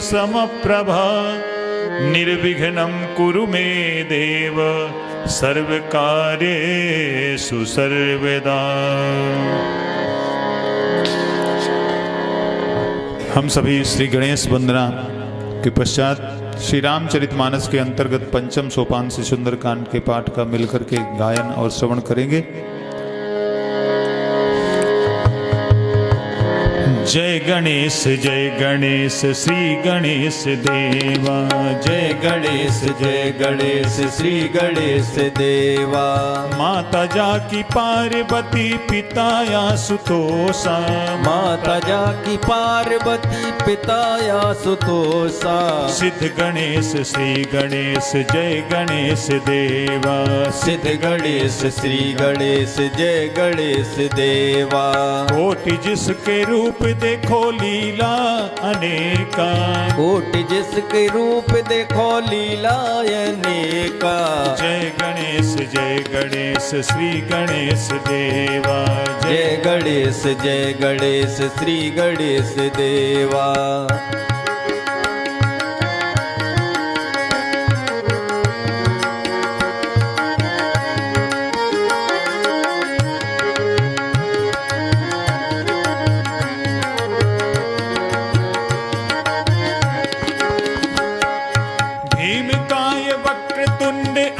समप्रभा निर्विघ्नं कुरु मे देव सर्वकार्येषु सर्वदा। हम सभी श्री गणेश वंदना के पश्चात श्री रामचरितमानस के अंतर्गत पंचम सोपान से सुंदरकांड के पाठ का मिलकर के गायन और श्रवण करेंगे। जय गणेश श्री गणेश देवा। जय गणेश श्री गणेश देवा। माता जाकी पार्वती पिता आशुतोषा। माता जाकी पार्वती पिता आशुतोषा। सिद्ध गणेश श्री गणेश जय गणेश देवा। सिद्ध गणेश श्री गणेश जय गणेश देवा। कोटि जिसके रूप देखो लीला अनेका। कोटि जिसके रूप देखो लीला अनेका। जय गणेश श्री गणेश देवा। जय गणेश श्री गणेश देवा।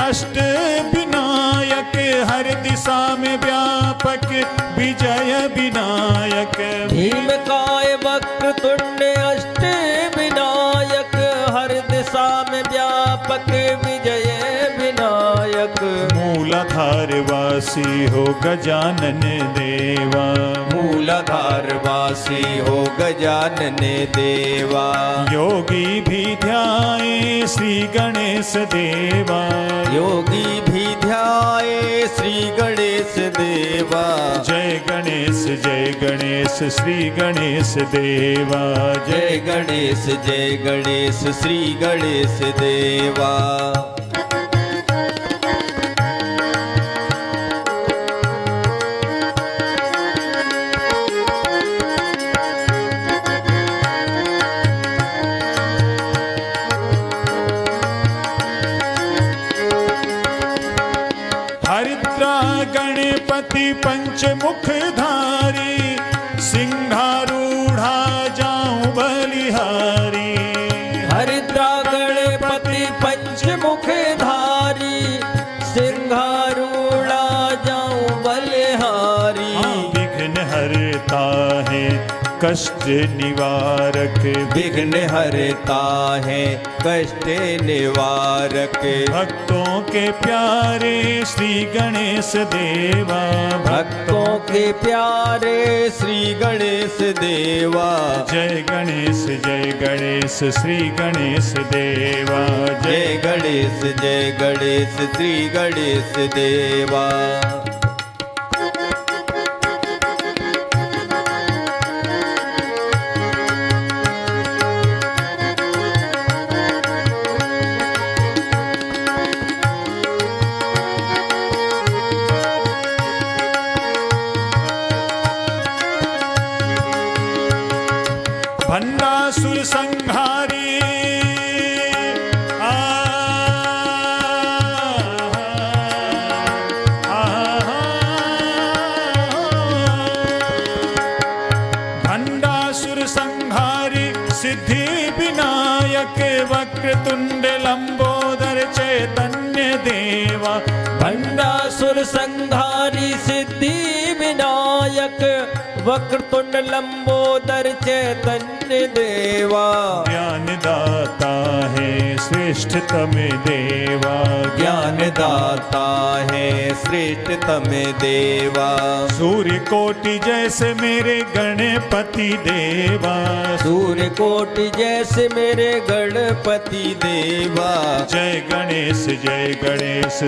अष्ट विनायक हर दिशा में व्यापक विजय विनायक। भीमकाय वक्रतुंड अष्ट विनायक हर दिशा में व्यापक विजय विनायक। मूलाधार वासी हो गजानन देवा। मूलाधार वासी हो गजानन देवा। योगी भी ध्याए श्री गणेश देवा। योगी भी ध्याए श्री गणेश देवा। जय गणेश श्री गणेश देवा। जय गणेश श्री गणेश देवा। हरिद्रा गणपति पंचमुखधारी सिंहारूढ़ा जाऊं बलिहारी। हरिद्रा गणपति पंचमुखधारी सिंहारूढ़ा जाऊं बलिहारी। विघ्न हरता है कष्ट निवारक। विघ्न हरता है कष्ट निवारक। भक्तों के प्यारे श्री गणेश देवा। भक्तों के प्यारे श्री गणेश देवा। जय गणेश श्री गणेश देवा। जय गणेश श्री गणेश देवा। भंडासुर संहारी भंडासुर संहारी सिद्धि विनायक वक्रतुंड लंबोदर चैतन्य देवा। भंडासुर संहारी सिद्धि विनायक वक्रतुंड लंबोदर चैतन्य देवा। ज्ञान दाता है श्रेष्ठतम देवा। ज्ञान दाता है श्रेष्ठतम देवा। सूर्य कोटि जैसे मेरे गणपति देवा। सूर्य कोटि जैसे मेरे गणपति देवा। जय गणेश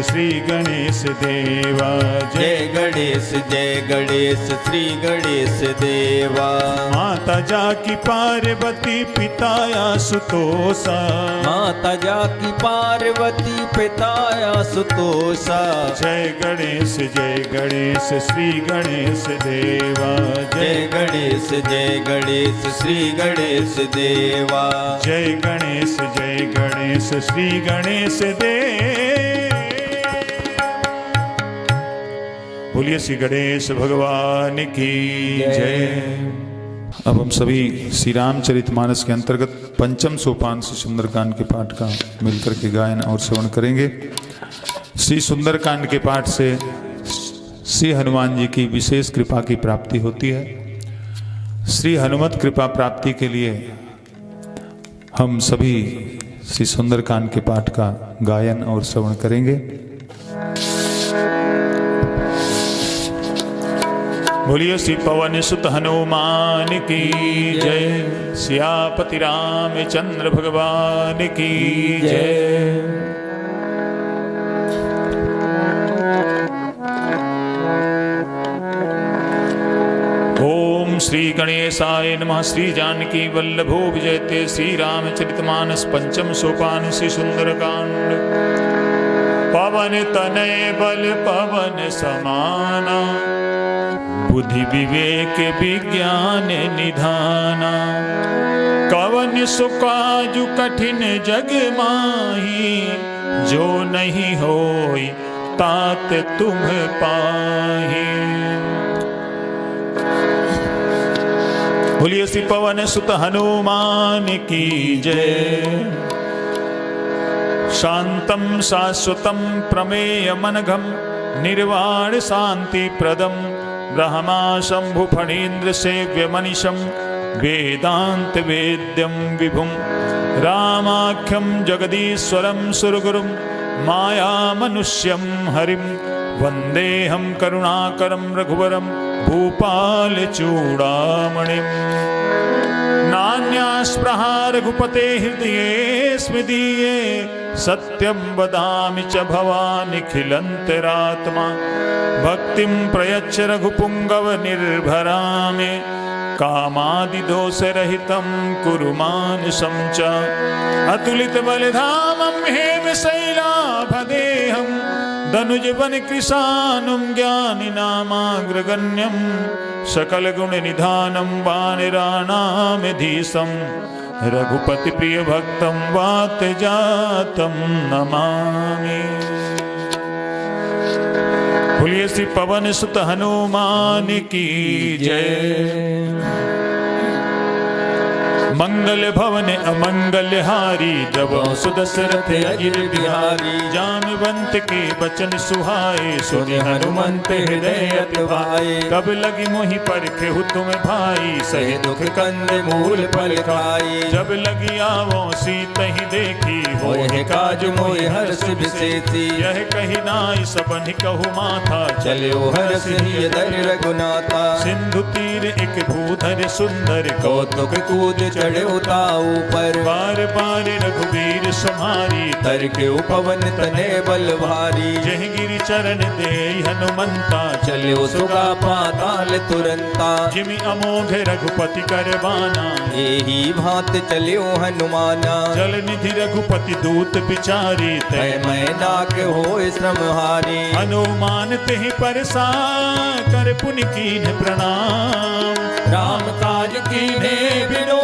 श्री गणेश देवा। जय गणेश श्री गणेश देवा। माता जाकी पार्वती पिता आशुतोषा। माता माता जाकी पार्वती पिता आशुतोषा। जय गणेश श्री गणेश देवा। जय गणेश श्री गणेश देवा। जय गणेश श्री गणेश देव। बोलिए श्री गणेश भगवान की जय। अब हम सभी श्री रामचरितमानस के अंतर्गत पंचम सोपान से सुंदरकांड के पाठ का मिलकर के गायन और श्रवण करेंगे। श्री सुंदरकांड के पाठ से श्री हनुमान जी की विशेष कृपा की प्राप्ति होती है। श्री हनुमत कृपा प्राप्ति के लिए हम सभी श्री सुंदरकांड के पाठ का गायन और श्रवण करेंगे। बोलिए श्री पवन सुत हनुमान की जय। सियापति रामचंद्र भगवान की जय। ओम श्री गणेशाय नमः। श्री जानकी वल्लभो विजयते। श्री रामचरितमानस पंचम सोपान श्री सुंदरकांड। पवन तनय बल पवन समाना। बुद्धि विवेक विज्ञान निधाना। कवन सुकाजु कठिन जग माही। जो नहीं होई तात तुम पाही। बोलिए श्री पवन सुत हनुमान की जय। शांतम शाश्वतम प्रमेय मनघम। निर्वाण शांति प्रदम। ब्रह्मा शंभु फणीन्द्र सेव्य मनीषम। वेदांत वेद्यम विभुम। रामाख्यम जगदीश्वरम सुरगुरुम। माया मनुष्यम हरिम। वंदेहम करुणाकरम रघुवरम। भूपाल चूड़ामणिम। नान्यास्पृहा रघुपते हृदये स्मृदीये। सत्यं वदामि च भवानिखिलन्तरात्मा। भक्तिं प्रयच्छ रघुपुङ्गव निर्भरामि। कामादिदोषरहितं कुरु मानसं च। अतुलितबलधामं हेमशैलाभदेहं। दनुजवनकृशानुं ज्ञानिनामाग्रगण्यं। सकलगुणनिधानं वानराणामधीशं। रघुपति प्रिय भक्तं वात जातं नमामि। बोलिए श्री पवन सुत हनुमान की जय। मंगल भवन अमंगल हारी। जब सुदशरथ अजिर बिहारी। जामवंत के बचन सुहाए। सुनि हनुमंत हृदय अति भाए। कब लगी मोहि परखे तुम भाई। सही दुख कंद मूल फल खाई। जब लगी आवो सीतहि देखी। होए काज मोहि हर्ष विशेषी। यह कही नाई सबन कहु माथा। चलो हर्ष धर रघुनाथा। सिंधु तीर एक भूधर सुंदर। कौतुक कूद चढ़े उताऊ पर। बार बार रघुवीर समारी। तर के पवन तने बल भारी। जह गिरि चरण दे हनुमंता। चलो सुगा पाताल तुरंता। जिमि अमोघ रघुपति करबाना। एही भांत चलो हनुमाना। जल निधि रघुपति दूत बिचारी। तय मैं नाक होय श्रमहारी। हनुमान तेहि परसा कर पुनि कीन्ह प्रणाम। राम काज कीन्हे बिनु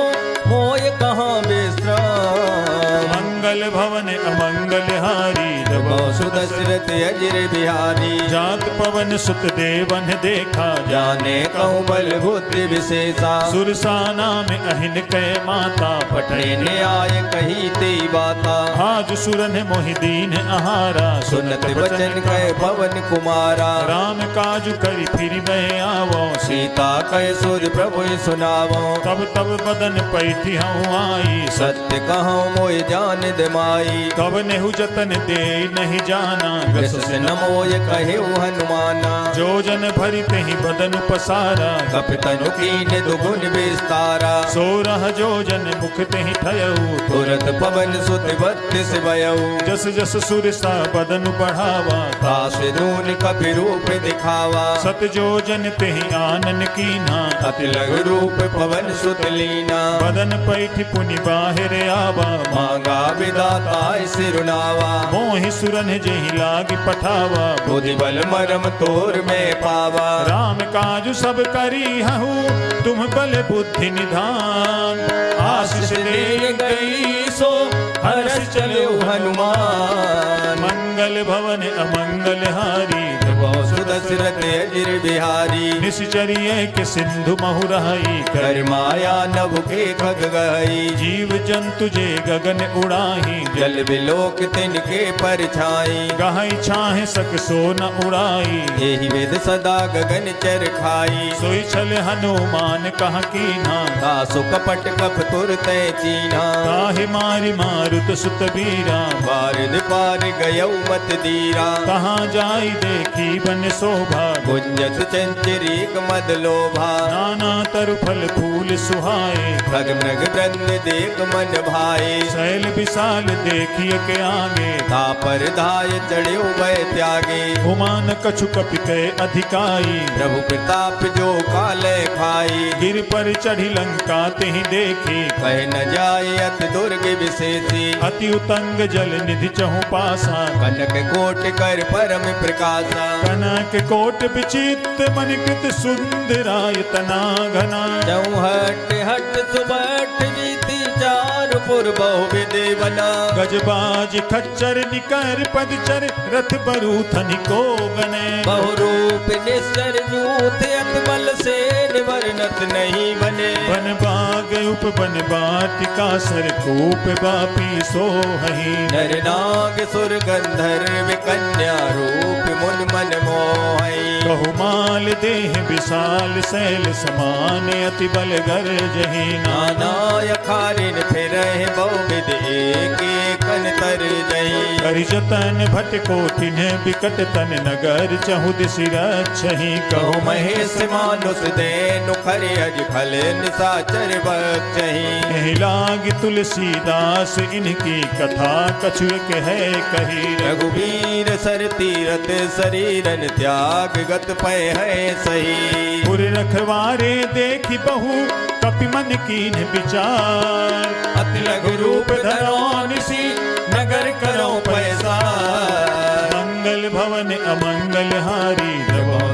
मोय कहाँ विश्राम। मंगल भवन अमंगल हारी। जब सुदशरथ अजिर बिहारी। जात पवन सुत देवन देखा। जाने कहूँ बल बुद्धि विशेषा। सुरसाना में अहिन कै माता। पटने आय कही ते बाता। आज सुरन मोहि दीन आहारा। सुनत बचन कह पवन कुमारा। राम काज करि फिर मैं आवो। सीता कह सुर प्रभु सुनावो। तब तब बदन पैठी हूँ आई। सत्य कहूँ मोय जान दे माई। कब नेहु जतन दे नहीं जाना। से न मोय कहे हनुमाना। जो जन भरी तेहि बदन पसारा। कपितनु कीन दुगुन विस्तारा। सोरह जो जन मुख तेहि ठयऊ। तुरत पवन सुत बत्तीस भयऊ। जस जस सुरसा बदन बढ़ावा। काश दून कपि रूप दिखावा। सत जो जन तेहि आनन कीना। अति लघु रूप पवन सुत लीना। बदन पैठ पुनि बाहिर आवा। मांगा विदाता सिरुनावा मोहि सुरन जेहि लाग पठावा बुद्धि बल मरम तोर में पावा राम काजु सब करी हहु तुम बल बुद्धि निधान आशीष दे गई सो हर्ष चले हनुमान मंगल भवन अमंगल हारी सुदशरथ अजिर बिहारी निश्चर्य के सिंधु महुराई कर माया नभ के खग गई जीव जंतु जे गगन उड़ाही जल बिलोक तिनके परछाई गहाई छाहे सक सो न उड़ाई यही वेद सदा गगन चर खाई सोई छल हनुमान कह कीन्हा दासु कपट कप तुरत चीन्हा काहे मारि मारुत सुत बीरा बारिद पार गयौ मत दीरा कहाँ जाई देखी बन शोभा गुंजत चंचरीक मद लोभा नाना तरु फल फूल सुहाए खग मृग वृंद देख मन भाए शैल विशाल देखिए के आगे तापर धाय चढ़्यो भय त्यागे उमान कछु कपि के अधिकाई प्रभु प्रताप जो काले खाई गिर पर चढ़ी लंका तेहि देखी कह न जाय अति दुर्ग विशेषी अति उतंग जल निधि चहु पासा कनक कोट कर परम प्रकाशा कनक कोट विचित्र मनिकृत सुंदरायतना घना चौहट हट सुबट जीती चार पुर बहु विदे बना गजबाज खच्चर निकर पदचर रथ बरूथनि को गने बहुरूप निश्चर जूथ अत बल से निवर्णत नहीं बने बन बाग उप बन बाटिका सर कूप बापी सोहहि नर नाग सुर गंधर्व कन्या रूप मुन मन मोहई बहुमाल देह विशाल शैल समान अति बल गर्जहि नाना नाना यखारिन फिर बहुविध एक कन तर जही करि जतन भट कोटिन बिकट तन नगर चहु दिशि रक्षहि कहु कहु महेश मानुष देनु खरे अज फल निसाचर बक्षही एहि लागी तुलसीदास इनकी कथा कछु एक है कही रघुवीर सर तीरथ शरीरन त्याग गत पै है सही पुर रखवारे देखी बहु कपि मन कीन विचार अति लघु रूप धरो निसी नगर करो पैसा मंगल भवन अमंगल हारी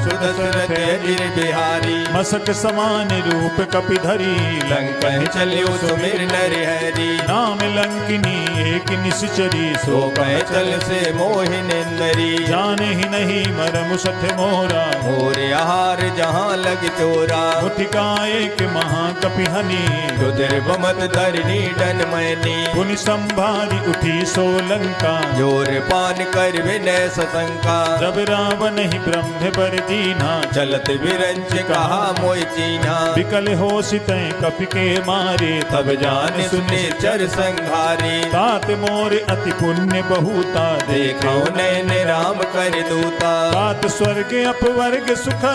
सुदशरथ अजिर बिहारी मसक समान रूप कपि धरी लंकन चलियो सुमिर नर हरि नाम लंकिनी एक निश्चरी सो कह चल से मोहिनेन्द्री जाने ही नहीं मरम सठ मोरा मोर आहार जहाँ लग चोरा मुठिकाए के महाकपि हनी रुद्र बमत धरनी डन मैनी पुनि संभारी उठी सोलंका जोर पान कर विनय सशंका जब रावण ही ब्रह्म पर दीना चलत विरंच कहा मोय चीना विकल हो सितै कपि के मारे तब जान सुने चर संघारी तात मोर अति पुण्य बहुता देखो नैन राम कर दूता तात स्वर्ग अपवर्ग सुख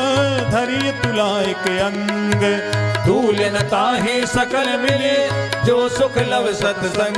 धरि तुलाय के अंग धूल न ताहि सकल मिले जो सुख लव सत्संग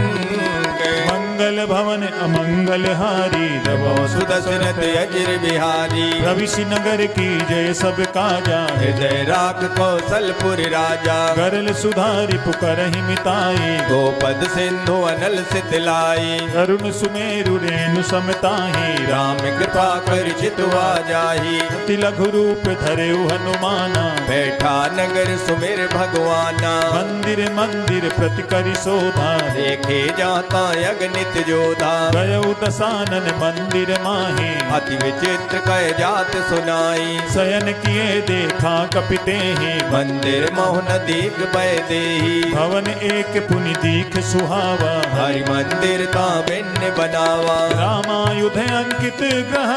मंगल भवन अमंगल हारी रवो सुदशरथ अजिर बिहारी रविशि नगर की जय सब काजा हृदय राख कौशलपुर राजा गरल सुधारि पुकरहि मिताई गोपद सिंधु अनल सितलाई अरुण सुमेरु रेणु समताहि राम कृपा कर चितवा जाही अति लघु रूप धरेउ हनुमाना बैठा नगर सुमिर भगवाना मंदिर मंदिर प्रति करि शोभा देखे जाता अगणित जोधा गयउ दसानन मंदिर माहि अति विचित्र कह जात सुनाई शयन किए देखा कपिते ही मंदिर मोहन दीख बह देही भवन एक पुनि दीख सुहावा हरि मंदिर ता भिन्न बनावा रामायुध अंकित ग्रह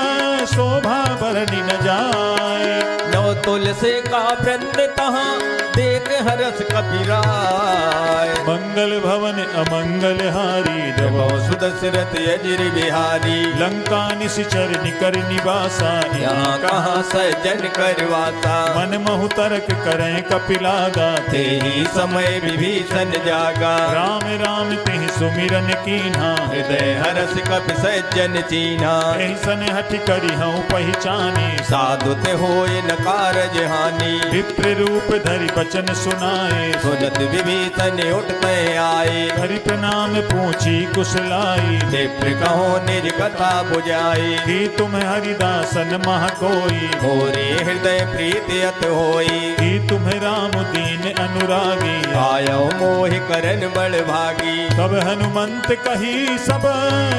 शोभा बरनि न जाय नौ तुलसी का वृंद तहाँ देख हरस कपिराय मंगल भवन अमंगल हारी जबो सुदशरथ अजिर बिहारी लंका निश्चर निकर निवासा यहाँ कहाँ सज्जन करवाता मन महु तर्क करें कपिलागा ते ही समय विभीषण जागा राम राम तेहि सुमिरन कीन्हा हृदय हरस कपि सज्जन चीन्हा एहि सन हठ करि हऊँ पहचानी साधु ते होय न कारज हानि विप्र रूप धरि बचन सुनाए। सुनत विभीषण उठते आए, हरि प्रणाम पूछी कुशलाई। क्षिप्र कहो निज कथा बुझाई। कि तुम हरिदासन मह कोई, मोरे हृदय प्रीति अत होई। कि तुम राम दीन अनुरागी। आयो मोहि करन बड़ भागी। तब हनुमंत कही सब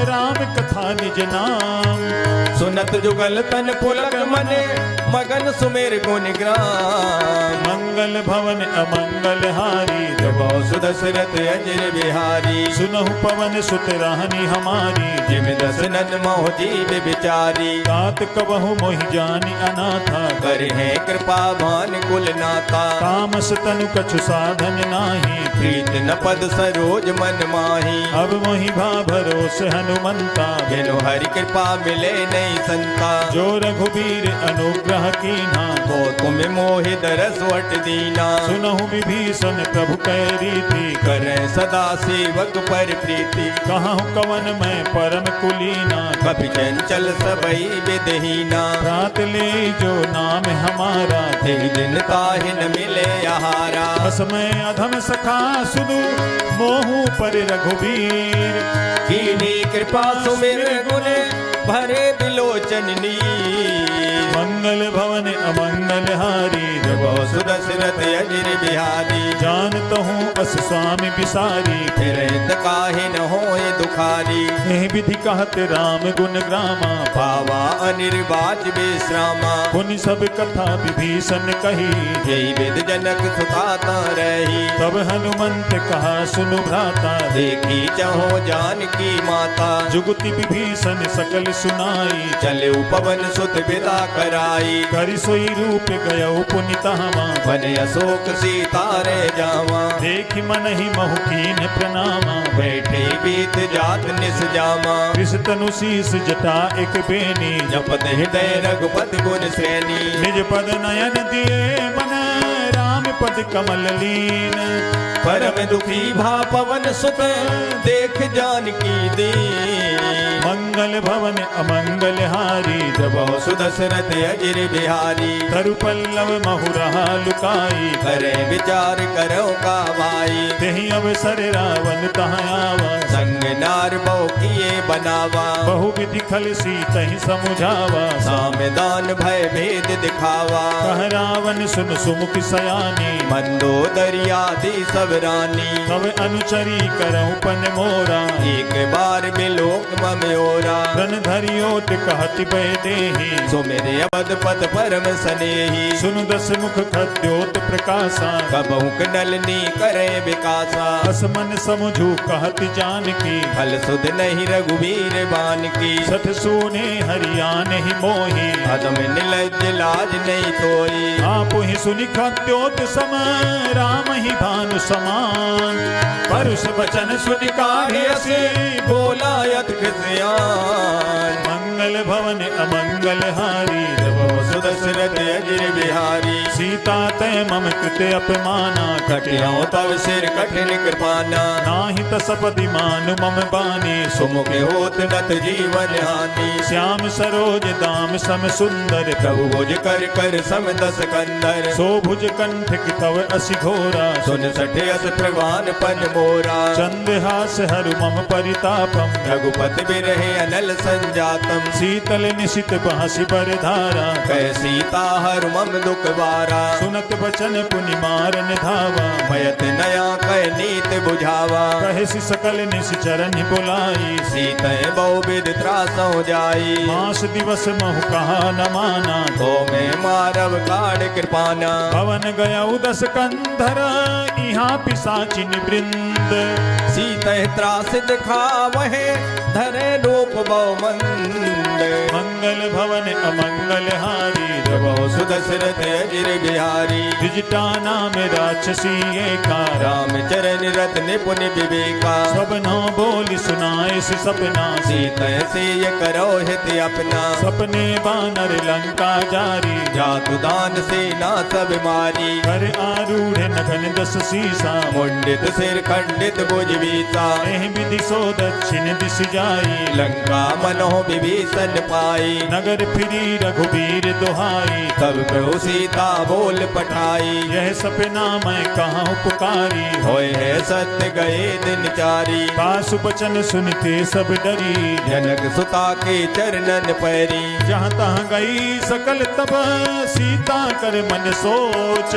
राम कथा निज नाम। सुनत जुगल तन पुलक मने, मगन सुमेर गुण ग्राम। मंगल भवन अमंगल हारी, जबो सुदशरथ अजर बिहारी। सुनहु पवन सुत राहनी हमारी। जिम दसनन मोह जीव बिचारी। तात कबहु मोहि जानी अनाथा, कर है कृपा भान कुल नाता। तामस तनु कछु साधन नाही। प्रीत न पद सरोज मन माही। अब मोहि भा भरोस हनुमंता। बिनु हरि कृपा मिले नहीं संता। जो रघुबीर अनुग्रह कीन्हा, तो तुम मोहि दरस वट दीना। सुनहु विभीषण प्रभु कै रीति। करे सदा सेवक पर प्रीति। कहूँ कवन मैं परम कुलीना। कपि चंचल सबई विदहीना। रात ले जो नाम हमारा, ते दिन ताहि न मिले आहारा। असमय अधम सखा सुदु मोहु पर रघुबीर। कीनी कृपा सुमिर गुण भरे बिलोचन नीर। मंगल भवन अमंगल हारी, जबो सुदशरथ अजर बिहारी। जानत हूँ अस स्वामी बिसारी। फिर काहे न होए दुखारी। एह विधि कहत राम गुण ग्रामा। पावा अनिर्वाच विश्रामा। पुनि सब कथा विभीषण कही। जय विद जनक सुताता रही। तब हनुमंत कहा सुनु भ्राता। देखी चहो जानकी माता। जुगति विभीषण सकल सुनाई। चले पवन सुत विदा कराई। करि सोई रूप गयौ पुनि तहवा। बन अशोक सीता रे जावा। देखि मन ही महु कीन प्रणामा। बैठे बीत जात निस जामा। कृष तनु शीस जटा एक बेनी। जपत हृदय रघुपति गुण श्रेणी। निज पद नयन दिए मन, राम पद कमल लीन। परम दुखी भा पवन सुत, देख जानकी दीन। मंगल भवन अमंगल हारी, जबो सुदशरथ अजर बिहारी। तरु पल्लव महु रहा लुकाई। करे विचार करो का भाई। तेहि अवसर रावण तहाँ आवा। संग नार बहु किए बनावा। बहु विधि खल सीतहि समुझावा। सामदान भय भेद दिखावा। कह रावण सुन सुमुख सयानी। मंदोदरियादि सब रानी। तब अनुचरी करऊं पन मोरा। एक बार बिलोक मम्योरा। रन धरियोट कहति बह देहि। सो मेरे अवध पद परम सनेही। सुनु दस मुख खद्योत प्रकाशा। कबहु नलनी करे विकासा। असमन समुझू कहति जानकी। फल सुध नहीं रघुवीर बान की। सठ सूने हरियान ही मोही। अदम निलज लाज नहीं तोई। आप ही सुनि खद्योत सम, राम ही भानु समान। परुष वचन सुनि काढ़े असी, बोला यत खिसियान। मंगल भवन अमंगल हारी, जबो सुदशरथ अजर बिहारी। सीता तय मम कृते अपमाना। कटियाओ तव सिर कठिन कृपाना। नाही तसपति मानु मम बानी। सुमुख होत नत जीवन हानि। श्याम सरोज दाम सम सुंदर। प्रभु भुज कर कर सम दस कंदर। सो भुज कंठ की तव असि घोरा। सुन सठे अस प्रवान पन मोरा। चंद्रहास हरु मम परितापम। रघुपति बिरहे अनल संजातम। शीतल निशित बांसि बर धारा। कह सीता हर मम दुख बारा। सुनत बचन पुनि मारन धावा। भयत नया कह नीत बुझावा। कहसि सकल निश्चरण बुलाई। सीतय बहु विध त्रासो जाई। मास दिवस महु कहा न माना। तो मैं मारव काढ़ कृपाना। भवन गया दस कंधर, यहाँ पिशाचिन वृंद। सीतय त्रास दिखावहे, धरे रूप बहु मंद। मंगल भवन अमंगल हारी, जबो सुदशरथ अजर बिहारी। द्विजटाना में राक्षसी एका। राम चरण रत निपुण विवेका। सब न बोल सुनाए सि सपना। सीतय से ये करो हित अपना। सपने बानर लंका जारी। जातु दान सेना सब मारी। कर आरूढ़ नगन दस सीसा। मुंडित सिर खंडित भुज बीसा। एह विधि सो दक्षिण दिश जाई। लंका मनोह विभीषण दर्शन पाई। नगर फिरी रघुबीर दुहाई, तब प्रभु सीता बोल पठाई। यह सपना मैं कहाँ पुकारी, होए है सत्य गए दिन चारी। पासु बचन सुनते सब डरी, जनक सुता के चरणन पैरी। जहाँ तहाँ गई सकल तब सीता कर मन सोच।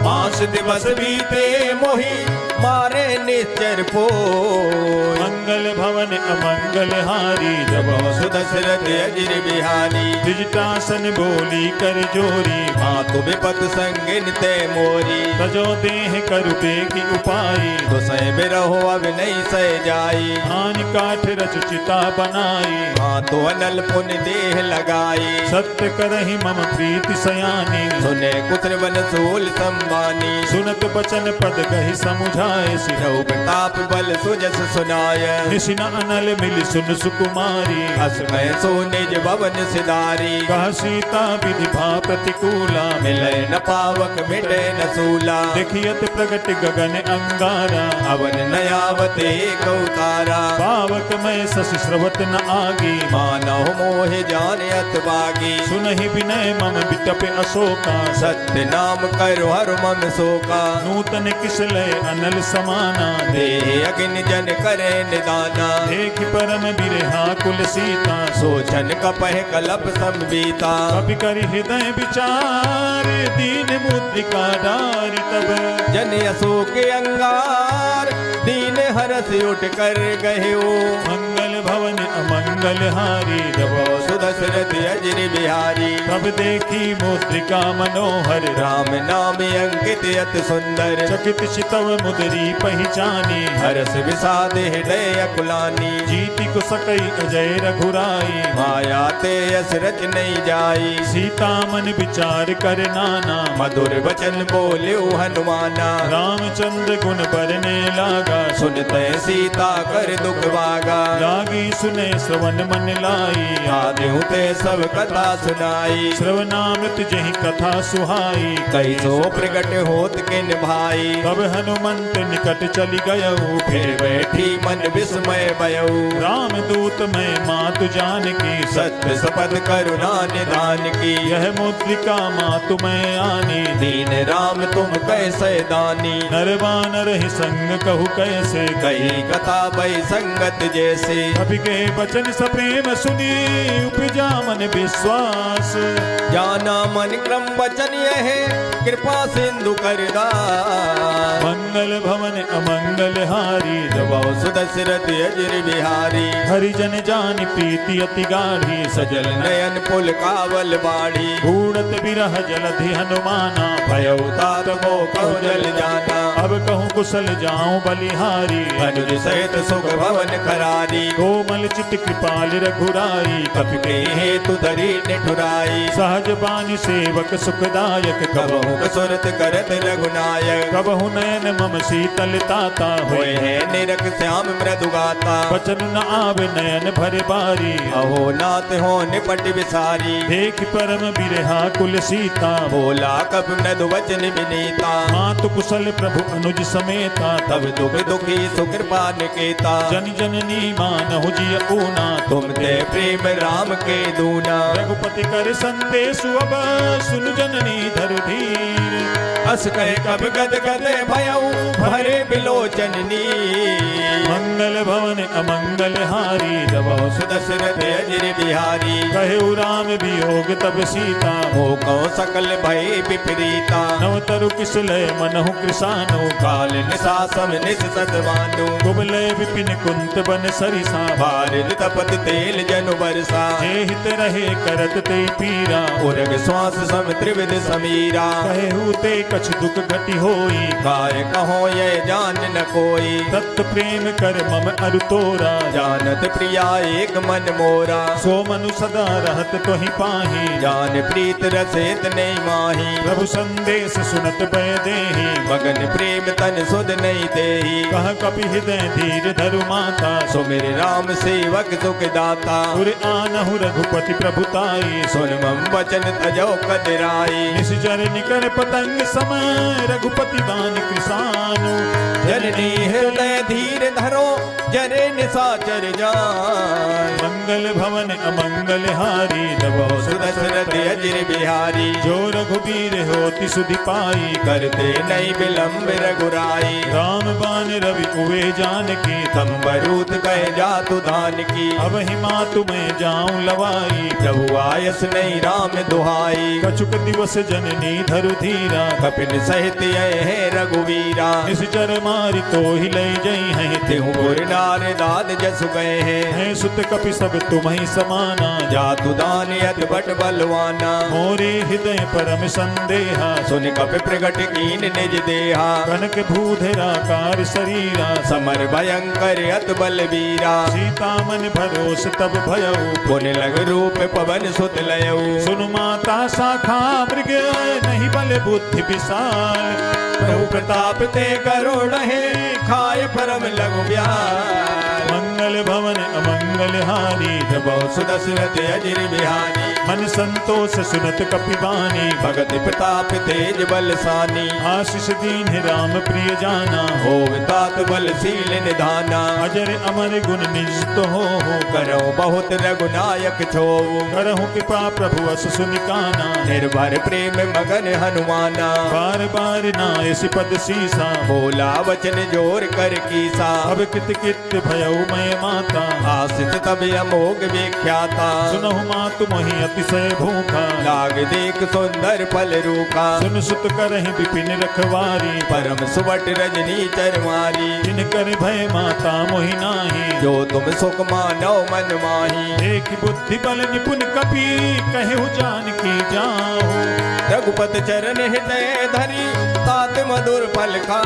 5 दिवस बीते मोही मारे निश्चर पोय। मंगल भवन अमंगल हारी, जब सुदशरथ अजिर बिहारी। द्विजटासन बोली कर जोरी, मातु विपत संगिन ते मोरी। तजो देह करुपे की उपाई, तो सह बिरहो अब नहीं सह जाई। आन काठ रच चिता बनाई, मातु अनल पुन देह लगाई। सत्य करहि मम प्रीति सयानी। सुने कुत्र बन सूल संबानी। सुनत बचन पद कहि समुझाए, सिरहु प्रताप बल सुजस सुनाय। निशिना अनल मिल सुन सुकुमारी, असमय सो निज भवन सिधारी। कह सीता विधि भा प्रतिकूला, मिले न पावक मिटे न सूला। देखियत प्रगट गगन अंगारा, अवन नयावत एक उतारा। पावक मैं शशि स्रवत न आगी, मानव मोह जान अत बागी। सुनहि विनय मम बिटप अशोका, सत्य नाम करो हर मम शोका। नूतन किसलय अनल समाना, देह अग्नि जन करे निदाना। देख परम बिरहा कुल सीता, सोचन कपह कलप संबीता। कपि करि हृदय विचार, दीन मुद्रिका डारि तब। जन अशोक अंगार, दीन हरस उठ कर गयो। मंगल भवन अमंगल हारी, जब सुदशरथ अजिर बिहारी। तब देखी मुद्रिका मनोहर, राम नाम अंकित अति सुंदर। चकित चितव मुदरी पहचानी, हरस विषाद हृदय अकुलानी। जीति को सकई अजय रघुराई, माया ते यस रच नहीं जाई। सीता मन विचार कर नाना, मधुर वचन बोल्यो हनुमाना। रामचंद्र गुण बरने लागा, सुनते सीता कर दुख भागा। लागी सुने श्रवण मन लाई, आदेहु ते सब कथा सुनाई। श्रवणामृत जहि कथा सुहाई। कई सो प्रगट होत किन भाई। तब हनुमंत निकट चली गयऊ, फिर बैठी मन विस्मय भयऊ। राम दूत मैं मातु जान की, सत्य सपथ करुणा निधान की। यह मुद्रिका मातु मैं आनी। दीन राम तुम कैसे दानी। नरवानर ही संग कहु कैसे, कही कथा भई संगत जैसे। कपि के बचन सप्रेम सुनी, उपजा मन विश्वास। जाना मन क्रम वचन यह कृपा सिंधु करदास। मंगल भवन अमंगल हारी, जब सुदशरथ अजिर बिहारी। हरिजन जान प्रीति अति गाढ़ी, सजल नयन पुल कावल बाड़ी। उड़त बिरह जलधि हनुमाना, भयउ तात मो कहु जल जाना। अब कहूँ कुशल जाऊं बलिहारी। अनुज सहित सुख भवन करारी। कोमल चित कृपाल रघुराई, कपि के हेतु धरी निठुराई। सहज बानी सेवक सुखदायक, कबहु कसुरत करत रघुनायक। कबहु नयन मम शीतल ताता होय है निरख श्याम मृदु गाता। बचन न आवे नयन भरे बारी, अहो नाथ हो निपट विसारी। देख परम बिरहा कुल सीता, बोला कब मृदु वचन विनीता। मातु कुशल प्रभु अनुज समेता, तब दुख दुखी सुकृपा निकेता। जन जननी मानहु जिय ऊना, तुम ते प्रेम राम के दूना। रघुपति कर संदेश अब सुन जननी धर धीर। अस कहे कब गद गदे भयऊ भरे बिलोचननी। मंगल भवन अमंगल हारी, जब सुदशरथ अजिर बिहारी। कहे राम वियोग तब सीता, मोको सकल भय विपरीता। नवतरु किसलय मनहु कृसानु, काल निशासम निस सतवानु। कुबलय विपिन कुंत बन सरिसा, बारिद तपत तेल जनु बरसा। जे हित रहे करत ते पीरा, उरग श्वास सम त्रिविध समीरा। कहे ते कछ दुख घटी होई, काय कहो ये जान न कोई। तत्त प्रेम कर मम अरु तोरा, जानत प्रिया एक मन मोरा। सो मनु सदा रहत तोहि पाही, जान प्रीत रसेत नहीं माही। प्रभु संदेश सुनत भय देहि, मगन प्रेम तन सुध नहीं देही। कह कपि हृदय धीर धरु माता, सो मेरे राम सेवक सुख दाता। उर आनहु रघुपति प्रभुताई, सुन मम वचन तजो कदराई। निस जर निकर पतंग सम रघुपति दान कृसानु। जननी हृदय धीर धरो जरे निशाचर जान। मंगल भवन अमंगल हारी जबो सुदशरथ अजिर बिहारी। जो रघुबीर होति सुधि पाई करते नहीं विलंब रघुराई। राम बान रवि कुए जानकी तंबरूत कहे जातु धान की। अब हिमा तुम्हें जाऊं लवाई प्रभु आयस नहीं राम दुहाई। कछुक दिवस जननी धरु धीरा कपिन सहित ये है रघुवीरा। निश्चर मारी तो ही ले जई हैं तेहु गुर नार दाद जसु गए हैं। हैं सुत कपि सब तुम्हें समाना जातु दान यत बट बलवाना। मोरे हृदय परम संदेहा सुन कपि प्रगट कीन निज देहा। कनक भूधराकार शरीरा समर भयंकर अत बलवीरा। सीता मन भरोस तब भयऊ पुन लग रूप पवन सुत लयऊ। सुनु माता शाखा मृग नहीं बल बुद्धि विशाल प्रभु प्रताप ते करुण है खाय परम लघु ब्याल। मंगल भवन अमंगल हारी जबो सुदशरथ अजिर बिहारी। मन संतोष सुनत कपिबानी भगत प्रताप तेज बलसानी। आशीष दीन राम प्रिय जाना हो तात बलशील निधाना। अजर अमर गुण निज तो हो करो बहुत रघुनायक छो। करहु कृपा प्रभु अस सुनिकाना निर्भर प्रेम मगन हनुमाना। बार बार नायस पद सीसा बोला वचन जोर कर कीसा। अब कित कित भयऊ मैं माता आसित तब अमोघ विख्याता। सुनहु मातु मोहि अतिशय भूखा लाग देख सुंदर फल रूखा। सुन सुत करहि विपिन रखवारी परम सुवट रजनी चरमारी। जिन कर भय माता मोहि नाही जो तुम सुख मानो मन माही। देख बुद्धि बल निपुण कपि कहु जान की जाहु रघुपत चरण हृदय धरी तात मधुर फल खा।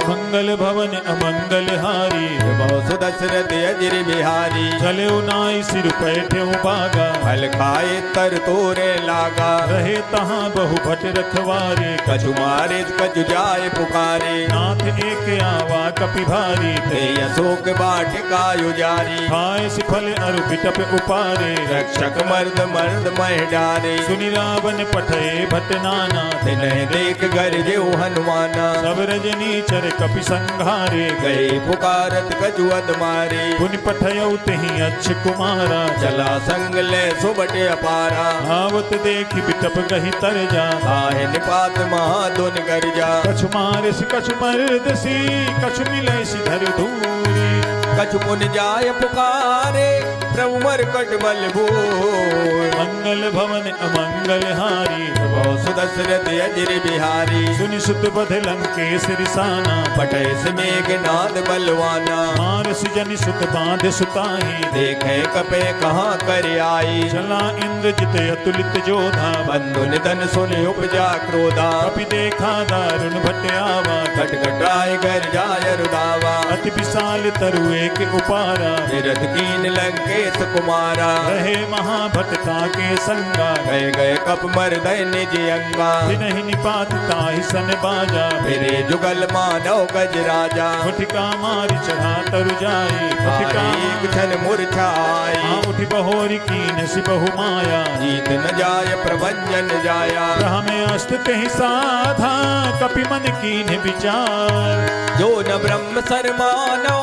मंगल भवन अमंगल हारी बहु सुदशरथ अजिर बिहारी। चले नाई सिर पैठे बागा फल खाए तर तोरे लागा। रहे तहाँ बहु भट रखवारे कछु मारे कछु जाए पुकारे। नाथ एक आवा कपि भारी ते अशोक बाटिका युजारी। खाए सिफल अरु बिटप उपारे रक्षक मर्द मर्द मह डारे। सुनि रावण पठे भट नाना तिन्ह देख गरजे हनुमाना। सब रजनी चर कपि संघारे गए पुकारत कजुअद मारे। पुनि पठयऊ तेहि अच्छ कुमारा चला संग ले सुबट अपारा। आवत देखि बिटप गहि तर जा आहे निपात महादुन गर्जा। कछु मारिस कछु मर्दसी कछु मिलैसि धर धूरी कछु पुन जाय पुकारे प्रभु मरकट बल भूर। मंगल भवन अमंगल हारी बहु सुदशरथ अजिर बिहारी। सुनि सुत बध लंकेश रिसाना पटै मेघनाद बलवाना। मारस जनि सुत बांध सुताही देखे कपे कहाँ कर आई। चला इंद्रजित अतुलित जोधा बंधु निधन सुन उपजा क्रोधा। कपि देखा दारुण भट आवा खटखटाए कर जाय रुदावा। अति विशाल तरु एक उपारा तीरथ कीन लंकेश कुमारा। रहे महाभटता के संगा गए गए कप मर्दय निज अंगा। नहीं निपात ताहि सन बाजा फिरे जुगल मानव गज राजा। मुठिका मारी चढ़ा तरु जाई मुठिका एक क्षण मूर्छाई। उठी बहोरी कीन सि बहु माया जीत न जाय प्रभंजन जाया। हमें अस्त कहीं साधा कपि मन कीन विचार। जो न ब्रह्म सर मानो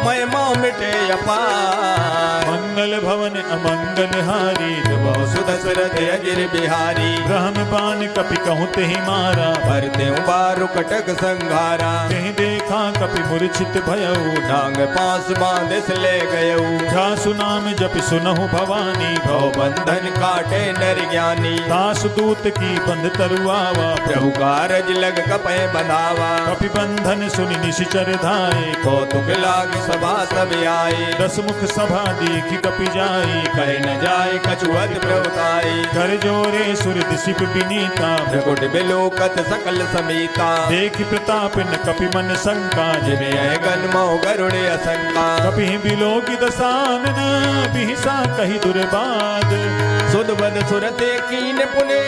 महिमा मिटे अपार। मंगल भवन अमंगल हारी बहु सुदशरथ अजिर बिहारी। ब्रह्म बान कपि कहूँ तेहि मारा भरते बारु कटक संघारा। तेहि देखा कपि मूर्छित भयऊ डांग पास बांधिस ले गयऊ। जासु नाम जपि सुनहु भवानी भव बंधन काटे नर ज्ञानी। दास दूत की बंध तरुआवा प्रभु कारज लग कपे बंधावा। कपि बंधन सुनि निशिचर धाये कौतुक लाग सभा सब आए। दस मुख सभा देखि कपि जाई कह न जाए कछुअत प्रवताई। कर जोरे सुर दिशिप विनीता त्रिकुट बिलोकत सकल समीता। देखि प्रताप न कपि मन शंका जिन्हें गन मो गरुड़ असंका। कपि बिलोकि दसानन बिहिसा कहि दुर्बाद। सुध बद सुरते कीन पुने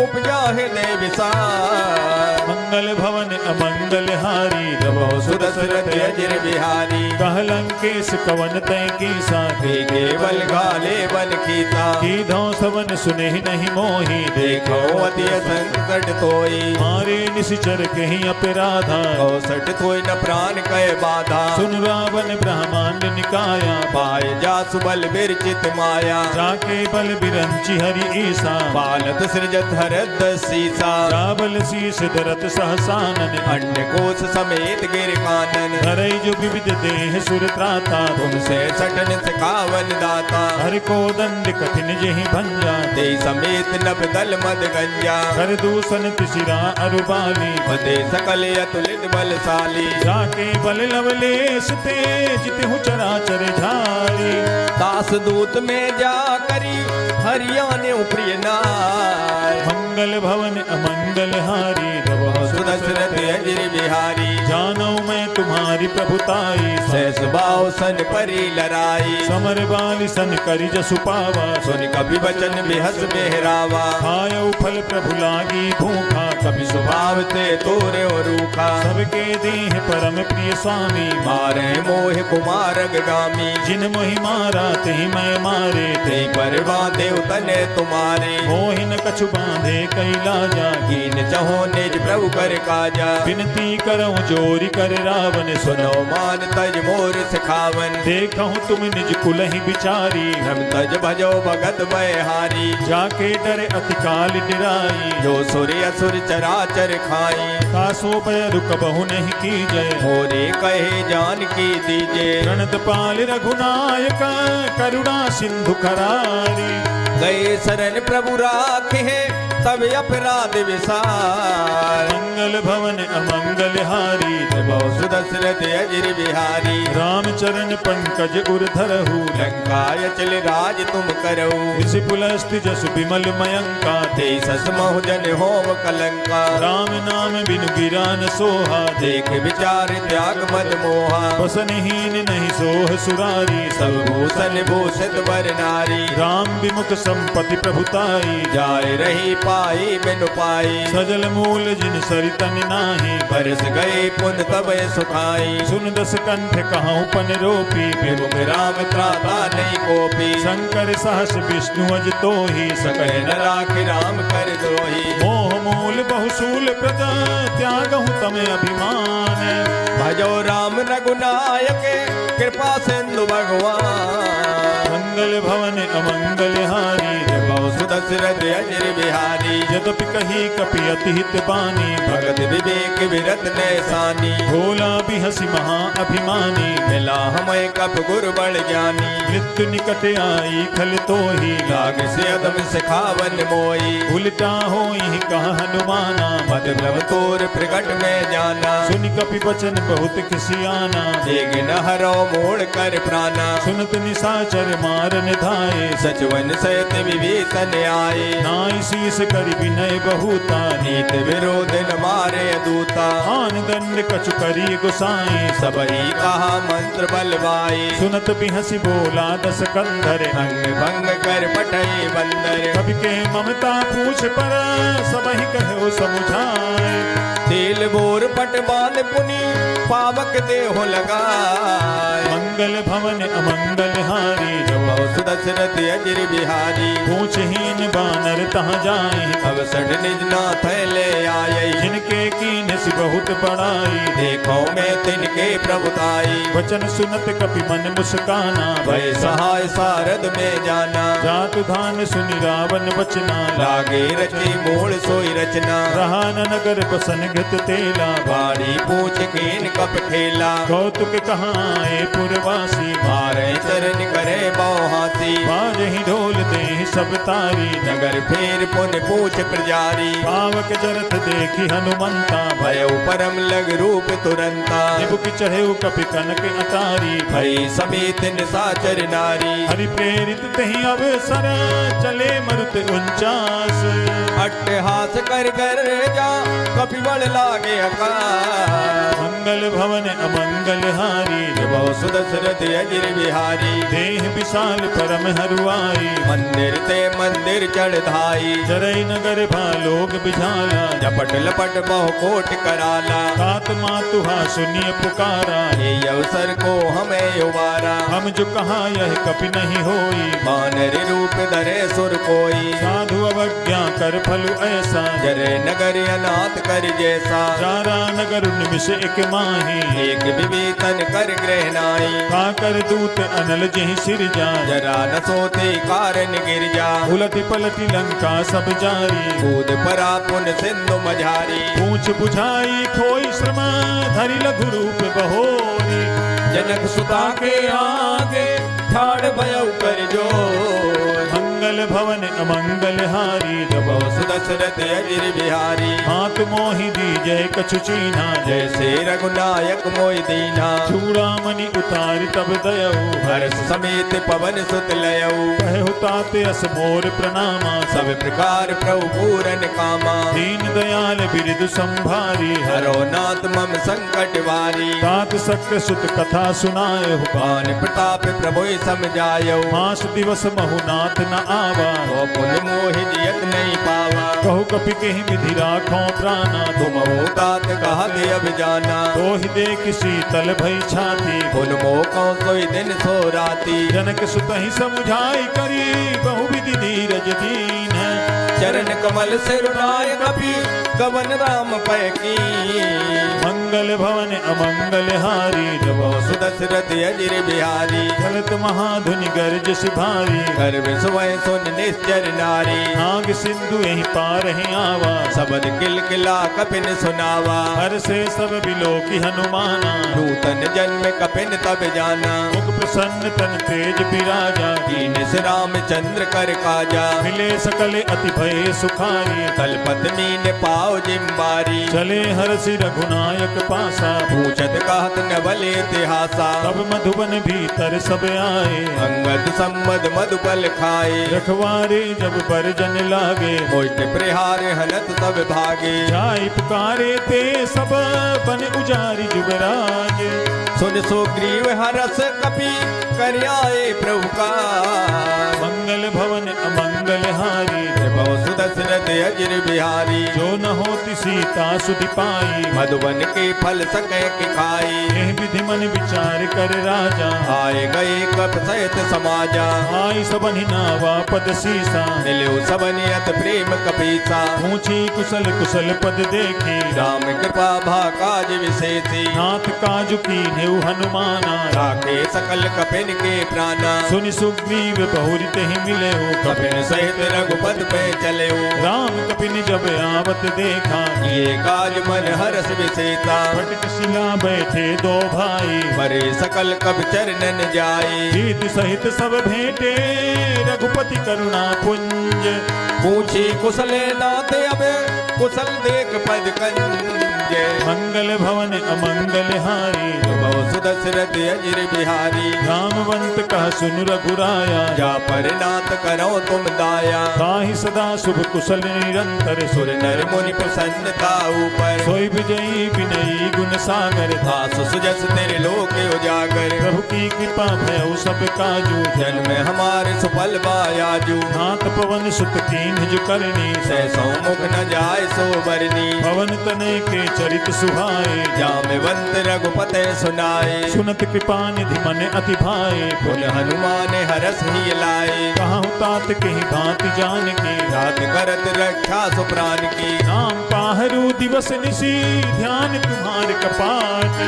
उपजा हृदय विसार। मंगल भवन अमंगल हारी बहु सुदशरथ अजिर बिहारी। कह लंकेश कवन तय कीसा के बल घाले बन कीता कीधो सवन सुने नहीं मोही देखो अति संकट तोई मारे निश्चर कहीं अपराधा औसठ थोई न प्राण कह बाधा सुन रावण ब्रह्मांड निकाया पाए जासु बल विरचित माया जाके बल बिरंची हरि ईसा बालत सृजत हरद सीसा रावल शीस धरत सहसानन अन्य कोश समेत गिर कानन धरई जो विविध देह सुर त्राता तुमसे सटन सकावन दाता हर को दंड कठिन जहि भंजा ते समेत नभ दल मद गंजा कर दूषण तिसिरा अरुबाली मदे सकल अतुलित बलशाली जाके बल लवलेश तेज तिहु चराचर झारी दास दूत में जा करी हरियाने प्रिय नार मंगल भवन अमंगल हारी रवो सुदशरथ अजिर बिहारी जानो मैं तुम्हारी प्रभुताई सहस बाव सन परी लराई समर बाली सन करि जसु पावा सुन कवि बचन बिहस बेहरावा खायो फल प्रभु लागी भूखा कभी स्वभाव ते तोरे रूखा सबके देह परम प्रिय स्वामी मारे मोह कुमार गामी जिन मोहि मारा ते मैं मारे ते पर बांधे तने तुम्हारे मोहिन कछु बांधे कैलाजा कीन चहो निज प्रभु कर काजा विनती करऊं जोरी कर रावण सुनो मान तज मोर सिखावन देखहूँ तुम निज कुल ही बिचारी हम तज भजो भगत हारी जाके डरे अति काल डिराई जो सुर असुर चराचर खाई कासो पय रुक बहु नहीं की जय होरे कहे जान की दीजे प्रणत पाल रघुनायक करुणा सिंधु करारी गए शरण प्रभु राखे तब अपराध विसार मंगल भवन अमंगल हारी बहु सुदशरथ अजिर बिहारी रामचरण पंकज उर धरहु लंकाय चल राज तुम करऊ ऋषि पुलस्ति जसु विमल मयंका ते सस महु जन होम कलंका राम नाम बिनु गिरा न सोहा देख विचार त्याग मद मोहा बसनहीन नहीं सोह सुरारी सब भूषण भूषित वर नारी राम विमुख संपत्ति प्रभुताई जाय रही पाई बिनु पाई सजल मूल जिन सरितन नाही बरस गए पुन तब सुखाई सुन दस कंठ कहूँ पन रोपी विमुख राम त्राता नहीं कोपी शंकर सहस विष्णु अज तो ही सकल न राख राम कर द्रोही मोह मूल बहुसूल प्रद त्यागहु तम अभिमान भजो राम रघुनायक कृपा सिंधु भगवान मंगल भवन अमंगल हारी बहु सुदशरथ अजिर बिहारी यद्यपि कही कपि अति हित बानी भगत विवेक विरत नैसानी भोला भी हसी महा अभिमानी मिला हमें कप गुरु बड़ ज्ञानी मृत्यु निकट आई खल तो ही लाग से अदम सिखावन मोई उल्टा हो ही कहा हनुमाना मत भ्रम तोर प्रकट में जाना सुन कपि बचन बहुत खिसियाना देग न हरो मोड़ कर प्राणा सुनत निशाचर मारन धाये सचवन सहित विभीषण आए नाई शीस करि विनय बहुता नीत विरोध न मारे दूता आन दंड कछु करी गुसाई सबही कहा मंत्र बलवाई सुनत भी हंसी बोला दस कंधर अंग भंग कर पठई बंदर कवि के ममता पूछ पर सबहि कहो समुझाए तेल बोर पट बांध पुनि पावक देहो लगाए मंगल भवन अमंगल हारी बहु सुदशरथ अजिर बिहारी पूछहीन बानर तहाँ जाए अवसर निज नाथ ले आये जिनके कीन सि बहुत बड़ाई देखो मैं तिनके प्रभुताई वचन सुनत कपि मन मुस्काना भय सहाय सारद में जाना जातु धान सुनि रावण बचना लागे रची मूल सोई रचना रहा न नगर बसन घृत तेला भारी पूछ कीन कप ठेला कौतुक कहाँ आए पुरवासी मारे चरण करे बहुहासी बाजहि ढोल दे सब तारी नगर फेर पुन पूछ प्रजारी पावक जरत देखी हनुमंता भय परम लग रूप तुरंता निबुक चढ़े कपि कनक अटारी भई समेत निशाचर नारी हरि प्रेरित तहि अवसर चले मरुत 49 अट्टहास कर जा कपि बड़ लागे अकार मंगल भवन अमंगल हारी बहु सुदशरथ अजिर बिहारी देह विशाल परम हरुआई मंदिर ते मंदिर चढ़ धाई जरई नगर भालोग बिझाला झपट लपट बहु कोट कराला तात मातुहा सुनिए पुकारा ये अवसर को हमें उबारा हम जो कहा यह कपि नहीं होई मानर रूप धरे सुर कोई साधु अवज्ञा कर फलु ऐसा जरे नगर अनाथ कर जैसा जारा नगर निमिष एक माही एक विवेतन कर ग्रह नाई काकर दूत अनल जहि सिर जा जरा न सोते कारण गिर जा उलटी पलटी लंका सब जारी कूद परा पुन सिंधु मझारी पूछ बुझाई खोई श्रम धरि लघु रूप बहोरी जनक सुता के आगे ठाड़ भयउ कर जोर मंगल भवन अमंगल हारी जब सुदशरथ अजिर बिहारी हाथ मोहि दीजय कछु चीना जैसे रघुनायक मोहि दीना चूड़ामणि उतार तब दयऊ हर्ष समेत पवन सुत लयऊ कहु ताते अस मोर प्रणामा सब प्रकार प्रभु पूरन कामा दीन दयाल बिरदु संभारी हरो नाथ मम संकट वारी तात सक्र सुत कथा सुनाए पान प्रताप प्रभु समझायो मास दिवस बहुनाथ न आवा तो पुन मोहि जियत नहीं पावा कहु कपि केहि विधि राखो प्राणा तुम हो तात कहत अब जाना तो ही देख शीतल भई छाती पुन मोह कौ सोई दिन सो राती जनक सुत ही समुझाई करी बहु विधि धीरज दीन है चरण कमल से रुलाय कपि कवन राम पै की मंगल भवन अमंगल हारी जब सुदशरथ अजिर बिहारी चलत महाधुनि गर्ज सिभारी गर्भ सुवय सुन निश्चर नारी नाग सिंधु यही पार ही आवा सबद किल किला कपिन सुनावा हर से सब बिलो की हनुमाना नूतन जन्म कपिन तब जाना मुख प्रसन्न तन तेज बिराजा दीन से रामचंद्र कर काजा मिले सकल अति भय सुखारी तलपत मीन पाओ जिम्बारी चले हरसि रघुनायक पासा पूछत कहत नवल इतिहासा तब मधुबन भीतर सब आए अंगद सम्मद मधुबल खाए रखवारे जब बरजन लागे मोष्ट प्रहार हनत सब भागे जाई पुकारे ते सब बन उजारी जुबराज सुन सुग्रीव हरस कपि कर आए प्रभु का मंगल भवन अमंगल हारी बहु सुदशरथ अजिर बिहारी जो न होती सीता सुधि पाई मधुबन के फल सकै कि खाई एह विधि मन विचार कर राजा आए गए कप सहित समाजा आई सबनि नावा पद सीसा मिलो सबनियत प्रेम कपीसा पूछी कुशल कुशल पद देखी राम कृपा भा काज विशेषी नाथ काजु की नेउ हनुमाना राखे सकल कपिन के प्राणा सुनि सुग्रीव बहुरित ही मिले कपिन सहित रघुपत पे चले राम कपिन जब आवत देखा ये काज मन हरस विशेषा फटक शिला बैठे दो भाई मरे सकल कब चरणन जाए जीत सहित सब भेंटे रघुपति करुणा पुंज पूछी कुशले नाथ अब कुशल देख पद कंज मंगल भवन अमंगल हारी बहु सुदशरथ अजिर बिहारी रामवंत कह सुन रघुराया जा पर नाथ करो तुम दाया ताहि सदा शुभ कुशल निरंतर सुर नर मुनि प्रसन्नता ऊपर सोई विजयी विनयी गुण सागर दास सुजस तेरे लोक उजागर प्रभु की कृपा भयउ सब काजू जन्म हमारे सुफल बायाजू नाथ पवन सुत कीन्ह जो करनी सहसो मुख न जाय सो बरनी पवन तनय के चरित सुहाए जामवंत रघुपते सुनाए सुनत कृपा निधि मन अति भाए पुन हनुमान हरस ही लाए कहूँ तात के भांति जान के रात करत रक्षा सुप्राण की नाम पाहरू दिवस निशी ध्यान तुम्हार कपाट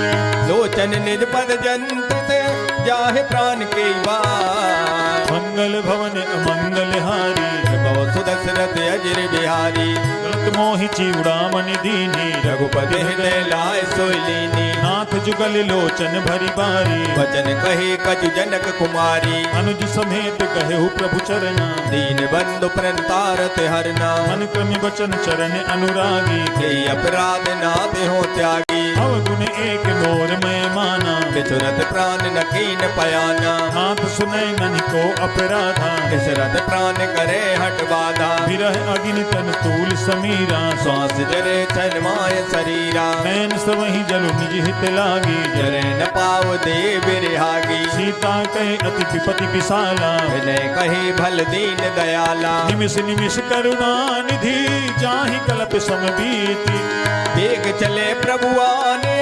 लोचन निज पद जंत्र ते जाहे प्राण के बार मंगल भवन अमंगल हारी बहु सुदशरथ अजिर बिहारी गलत मोहि चूड़ामणि दीनी रघुपति हृदय लाय सोइलीनी नाथ जुगल लोचन भरी बारी वचन कहे कछु जनक कुमारी अनुज समेत कहु प्रभु चरना दीन बंधु प्रणतारत हरना मन क्रम वचन चरण अनुरागी के अपराध नाथ हो त्यागी अवगुण एक मोर में माना बिचुरत प्राण न कीन पयाना नाथ सुनय ननि को अपराधा बिचुरत प्राण करे घट बाधा विरह अग्नि तन तूल समीरा श्वास जरे छन माय शरीरा नैन सबहि जलु निज हित लागी जरे न पाव दे बिरहागी सीता कहे अति विपति विशाला विनय कही भल दीन दयाला निमिष निमिष करुणा निधि जाहि कल्प समबीति वेग चले प्रभुआने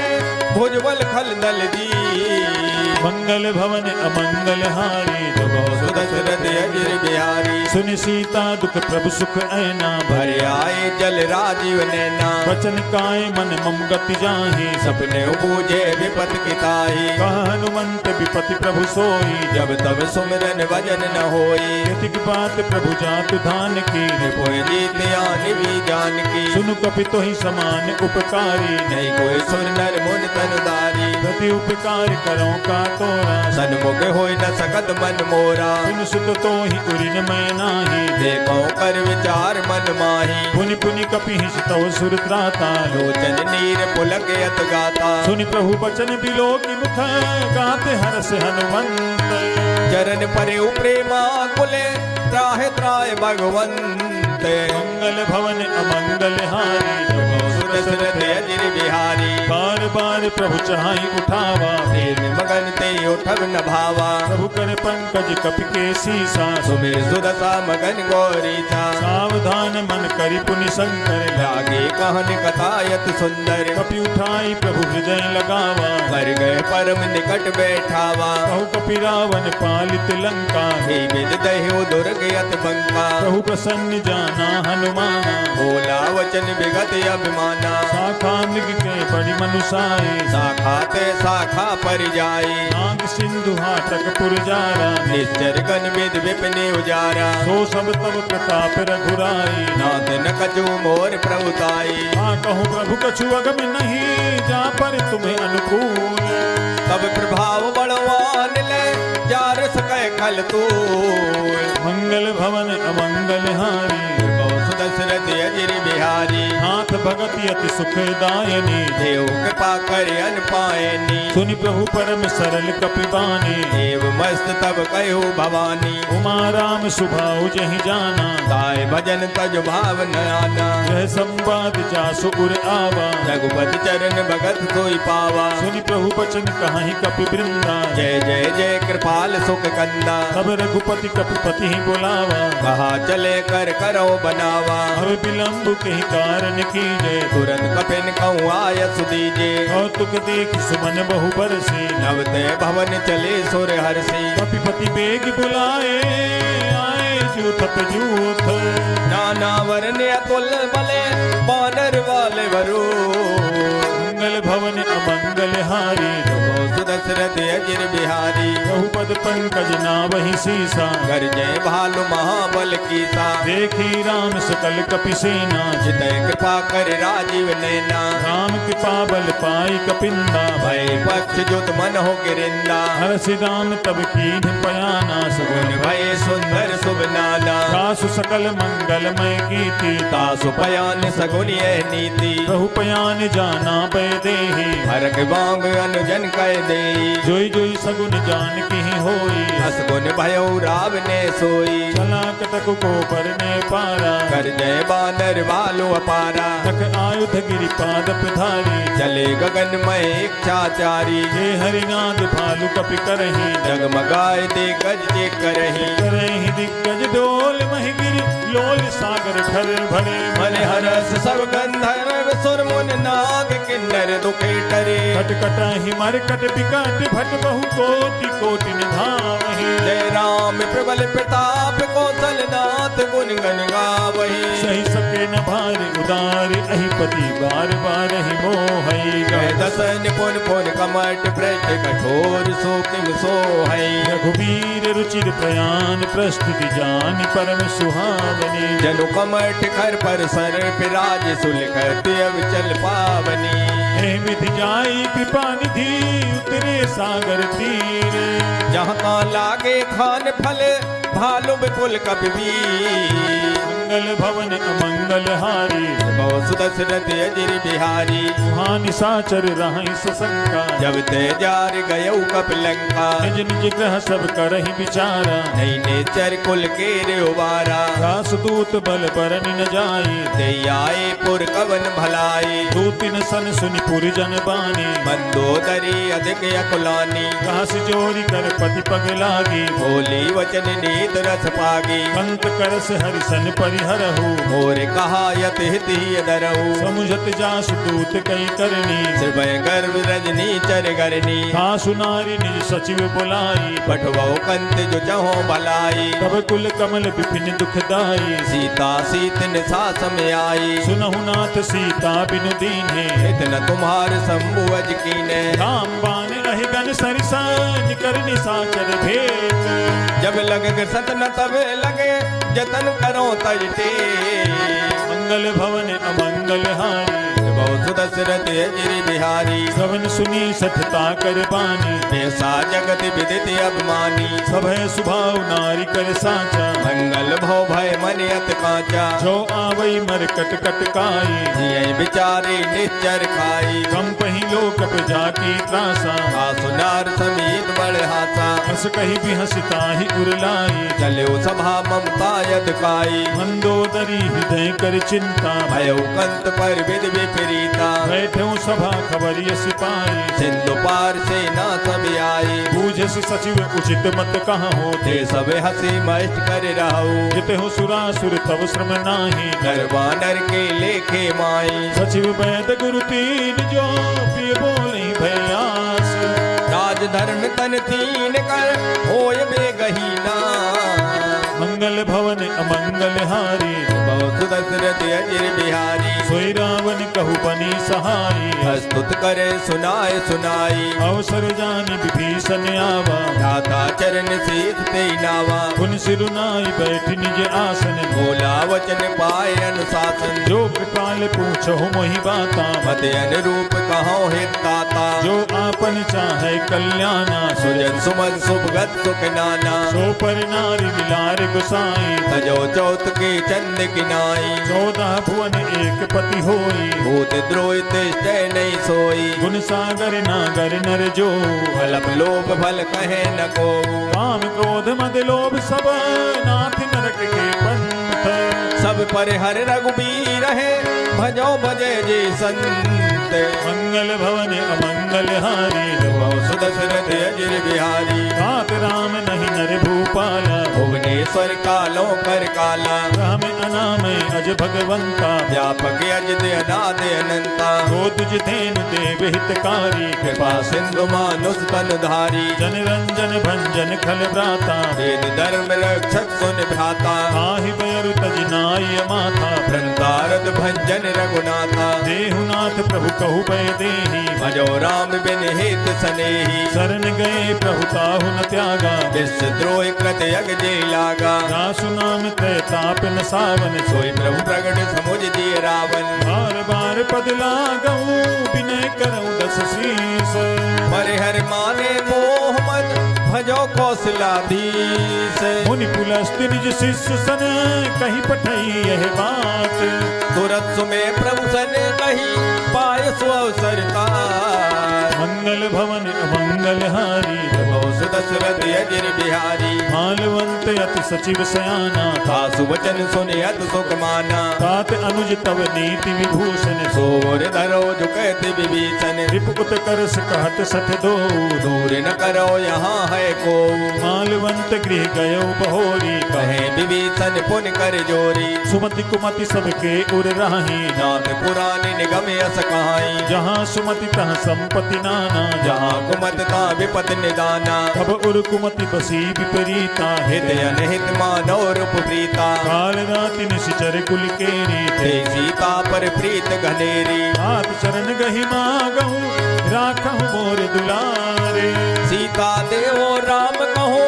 भुजबल खल दल दी मंगल भवन अमंगल हारी सुदशरथ अजिर बिहारी सुन सीता दुख प्रभु सुख ऐना भर आए जल राजीव नैना वचन काय मन मम गति जाहि सपने बूझे विपत किताई कह हनुमंत विपति प्रभु सोई जब तब सुमिरन वजन न होई यतिक बात प्रभु जातु धान की कोई जीत आन भी जान की सुनु कपि तोहि समान उपकारी नहीं कोई सुर नर मुन तनुदारी प्रति उपकार करो का तोरा सन्मुख होई न सकत मन मोरा सुन सुत तोहि उरिन मैं नाही देखो कर विचार मन माही पुनि पुनि कपि हिस तव सुर त्राता लोचन नीर पुलक यत गाता सुनि प्रभु बचन बिलो की मुख गाते हरस हनुमंत चरण परे प्रेमा कुले त्राहे त्राय भगवंत मंगल भवन अमंगल हारी सुदशरथ अजिर बिहारी बार बार प्रभु चाहि उठावा प्रेम मगन ते उठब न भावा प्रभु कर पंकज कपि के सीसा सुमिर सुदशा मगन गौरी था सावधान मन करि पुनि शंकर लागे कहन कथायत सुंदर कपि उठाई प्रभु हृदय लगावा कर गए परम निकट बैठावा कहु कपि रावण पालित लंका हे विद दह्यो दुर्गयत बंका प्रभु प्रसन्न जाना हनुमाना बोला वचन विगत अभिमाना शाखा मृग के बड़ी मनुषाए शाखा ते शाखा पर जाई नाग सिंधु हाटक पुरजारा निश्चर गन विद विपिन उजारा सो सब तब प्रताप रघुराई नाथ न कछु मोर प्रभुताई हाँ कहूँ प्रभु कछु अगम नहीं जा पर तुम्हें अनुकूल तब प्रभाव बड़वान ले जार सकै खल तू मंगल भवन अमंगल हारी दशरथ अजिर बिहारी नाथ भगति अति सुखदायनी देव कृपा कर अन पायनी सुनि प्रभु परम सरल कपिबानी देव मस्त तब कहो भवानी उमा राम सुभाउ जहि जाना गाय भजन तज भाव न आना यह संवाद जासु उर आवा रघुपति चरण भगत सोई पावा सुनि प्रभु बचन कहाहि कपि वृंदा जय जय जय कृपाल सुख कंदा तब रघुपति कपिपति ही बुलावा कहा चले कर करो बनावा अब विलंब कही कारण की जय तुरंत कपिन कहूँ आय सुदीजे कौतुक देख सुमन बहु बरसी नवते भवन चले सुर हर्षि कपिपति बेग बुलाए आए जूथप जूथ नाना वरने अतुल बले बानर वाले वरो मंगल भवन अमंगल हारी सुदशरथ अजिर बिहारी बहुपद पंकज नावहि सीसा कर जय भालु महाबल कीसा देखी राम सकल कपि सेना जितय कृपा कर राजीव नैना राम कृपा बल पाई कपिंदा भय पक्ष जुत मन हो गिरिंदा हर्षि राम तब कीन पयाना गुण सगुन भय सुंदर शुभ नाना सासु सकल मंगलमय कीर्ति तासु पयान सगुन यह नीति प्रभु पयान जाना पै देहि हरक बांग अनुजन कह दे जोई जोई सगुन जान की होई असगुन भयो राव ने सोई चला कटक को परने पारा कर जय बानर भालु अपारा तक आयुध गिरि पाद धारी चले गगन में इच्छाचारी जे हरिनाद भालु कपि करही जगमगाए दे गज जे करही करही दिग्गज डोल महिगिरि लोल सागर ठर भरे मन हरस सब गंधर्व सुर मुन नाग किन्नर दुखे टरे कटकटहि मरकट बिकट भट बहु कोटि कोटि निधावहि जय राम प्रबल प्रताप कौशल नाथ गुण गन गावही सही सके न भार उदार अहिपति बार बार ही मोहई कह दसन पुन पुन कमट पृष्ठ कठोर सो किम सोहई रघुवीर रुचिर प्रयाण प्रस्तुति जान परम सुहावनी जनु कमठ खर पर सर पिराज सुलखत अब चल पावनी हे विधि जाई कृपा निधि उतरे सागर तीर जहाँ का लागे खान फल भालु विपुल कपि मंगल भवन अमंगल हारी जब सुदशरथ अजिर बिहारी वहाँ निशाचर रहि सशंका जब ते जार गयऊ कपिलंका निज निज ग्रह सब करहि विचारा नहीं नेचर कुल के रे उबारा दास दूत बल बरन न जाई ते आए पुर कवन भलाई दूतिन सन सुनि पुर जन बानी मंदोदरी अधिक अकुलानी घास जोरी कर पति पग लागी बोली वचन नीत रस पागी कंत करस हरिसन परिहरहु मोर कहा यत हित ही दरऊ समुझत जासु दूत कई करनी श्रवय गर्भ रजनी चर गरनी खासु नारी निज सचिव बुलाई पठवो कंत जो चहो भलाई तब कुल कमल विपिन दुखदाई सीता सीतन सास में आई सुनहु नाथ सीता बिनु दीन्हे इतना तुम्हार संबुअज कीने राम बान अहिगन सरिसान कर निशाचर भेद जब लगे सतन तब लगे जतन करो तजते मंगल भवन अमंगल हारी बहुत सुदशरथ अजिर बिहारी श्रवण सुनी सठता कर बानी ऐसा जगत विदित अभिमानी सभय सुभाव नारी कर साचा मंगल भव भय मन अत कांचा जो आवई मर कट कट काई जिय बिचारे निश्चर खाई कम पही लोक पे जाकी त्रासा सुनार समीत बड़ हासा हस कही भी हंसता ही उरलाई चलो सभा ममता यद काई मंदोदरी हृदय कर चिंता भयो कंत पर विद विपरीता बैठे सभा खबरिय सिपाही सिंधु पार से ना सब आई बूझस सचिव उचित मत कहाँ ते होते सब हसी मस्त कर रहू जिते हो सुरासुर तब श्रम नाही नर बानर के लेखे माई सचिव वैद गुरु तीन जो पिय बोले भयास राज धर्म तन तीन कर होय बेगहीना मंगल भवन अमंगल हारी बहुत सुदशरथ अजिर बिहारी सोई रावण कहु बनी सहाई स्तुत करे सुनाए सुनाई अवसर जानि विभीषण आवा दाता चरण शीत ते नावा पुन सिरुनाई बैठ निज आसन बोला वचन पाए अनुशासन जो कृपाल पूछो मोहि बाता मत अनुरूप कहो हित दाता जो आपन चाहे कल्याणा सुजन सुमन सुभगत सुख नाना सो पर नारी मिलार गुसाई तजो चौथ के चंद किनाई 14 भुवन एक पति होई भूत द्रोहित जय नहीं सोई गुण सागर नागर नर जो फलप लोभ फल कहे न को काम क्रोध मद लोभ सब नाथ नरक के पंथ सब पर हर रघुबीर है भजो भजे जी संत मंगल भवन अमंगल हारी बहु सुदशरथ अजिर बिहारी तात राम नहीं नर भूपाला भुवनेश्वर कालो कर काला राम अनामय अज भगवंता व्यापक अजित अनाद अनंता जो तुझ धेनु देव हितकारी कृपा सिंधु मानुष तन धारी जन रंजन भंजन खल भ्राता वेद धर्म रक्षक सुन भ्राता आहि बैरु तज नाय माथा भ्रंतारद भंजन रघुनाथा देहुनाथ प्रभु कहु भय देहि भजो राम बिन हित सनेही शरण गए प्रभु ताहु न त्यागा विश्व द्रोह कृत यग जे लागा दासु नाम तय ताप न सावन सोई प्रभु प्रगट समुझ दिए रावण बार बार पद लागऊ विनय करऊँ दस शीस पर हर माने मोह मद भजो कौशलाधीश मुनि पुलस्त्य निज शिष्य सन कहीं पठई यह बात तुरत सुमे प्रभु सन कही पाय सो अवसर मंगल भवन अमंगल हारी बहु सुदशरथ अजिर बिहारी मालवंत अति सचिव सयाना तासु वचन सुने अत सुख माना तात अनुज तव नीति विभूषण सोर धरो झुकत विभीषण रिपुत करस कहत सठ दो दूर न करो यहाँ है को मालवंत गृह गयो बहोरी कहे विभीषण पुन कर जोरी सुमति कुमति सबके उर राही नाथ पुराण निगम यस कहाई जहाँ सुमति तहाँ संपत्ति नाना जहाँ कुमत का विपत निदाना तब उर कुमति बसी विपरीता हित अनहित मानव रूप प्रीता काल राति निशिचर कुल केरी ते सीता पर प्रीत घनेरी हाथ चरण गहि मागहु राखहु मोर दुलारे सीता देवो राम कहो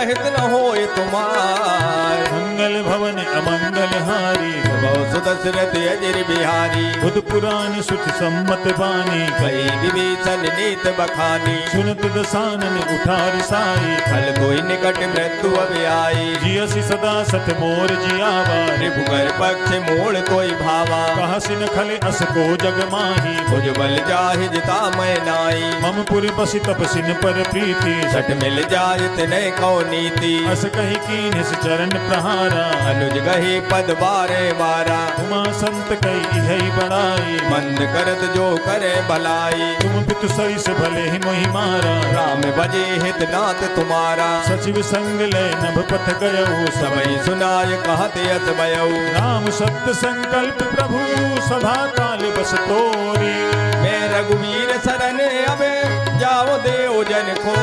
अहित न होय तुम्हार मंगल भवन अमंगल हारी बहु सुदशरथ अजिर बिहारी बुध पुराण सुख सम्मत बानी कई विभीषण नीत बखानी सुनत दसानन उठार साई फल कोई निकट मृत्यु अभी आई जियसि सदा सत मोर जियावा रिपुकर पक्ष मोड़ कोई भावा कहसिन खले अस को जग माही भुज बल जाहि जिता मैं नाई मम पुर बसि तपसिन पर प्रीति सट मिल जाय तिने कौ नीति अस कही कीन्हिस चरण प्रहारा अनुज गही पद बारे बारा उमा संत कई इहै बड़ाई मंद करत जो करे भलाई तुम पितु सरिस भले ही मोहि मारा राम बजे हित नाथ तुम्हारा सचिव संग लय नभ पथ गयऊ सबई सुनाय कहत यस भयऊ राम सत्य संकल्प प्रभु सभा काल बस तोरी मैं रघुवीर शरण अबे जाओ देव जन को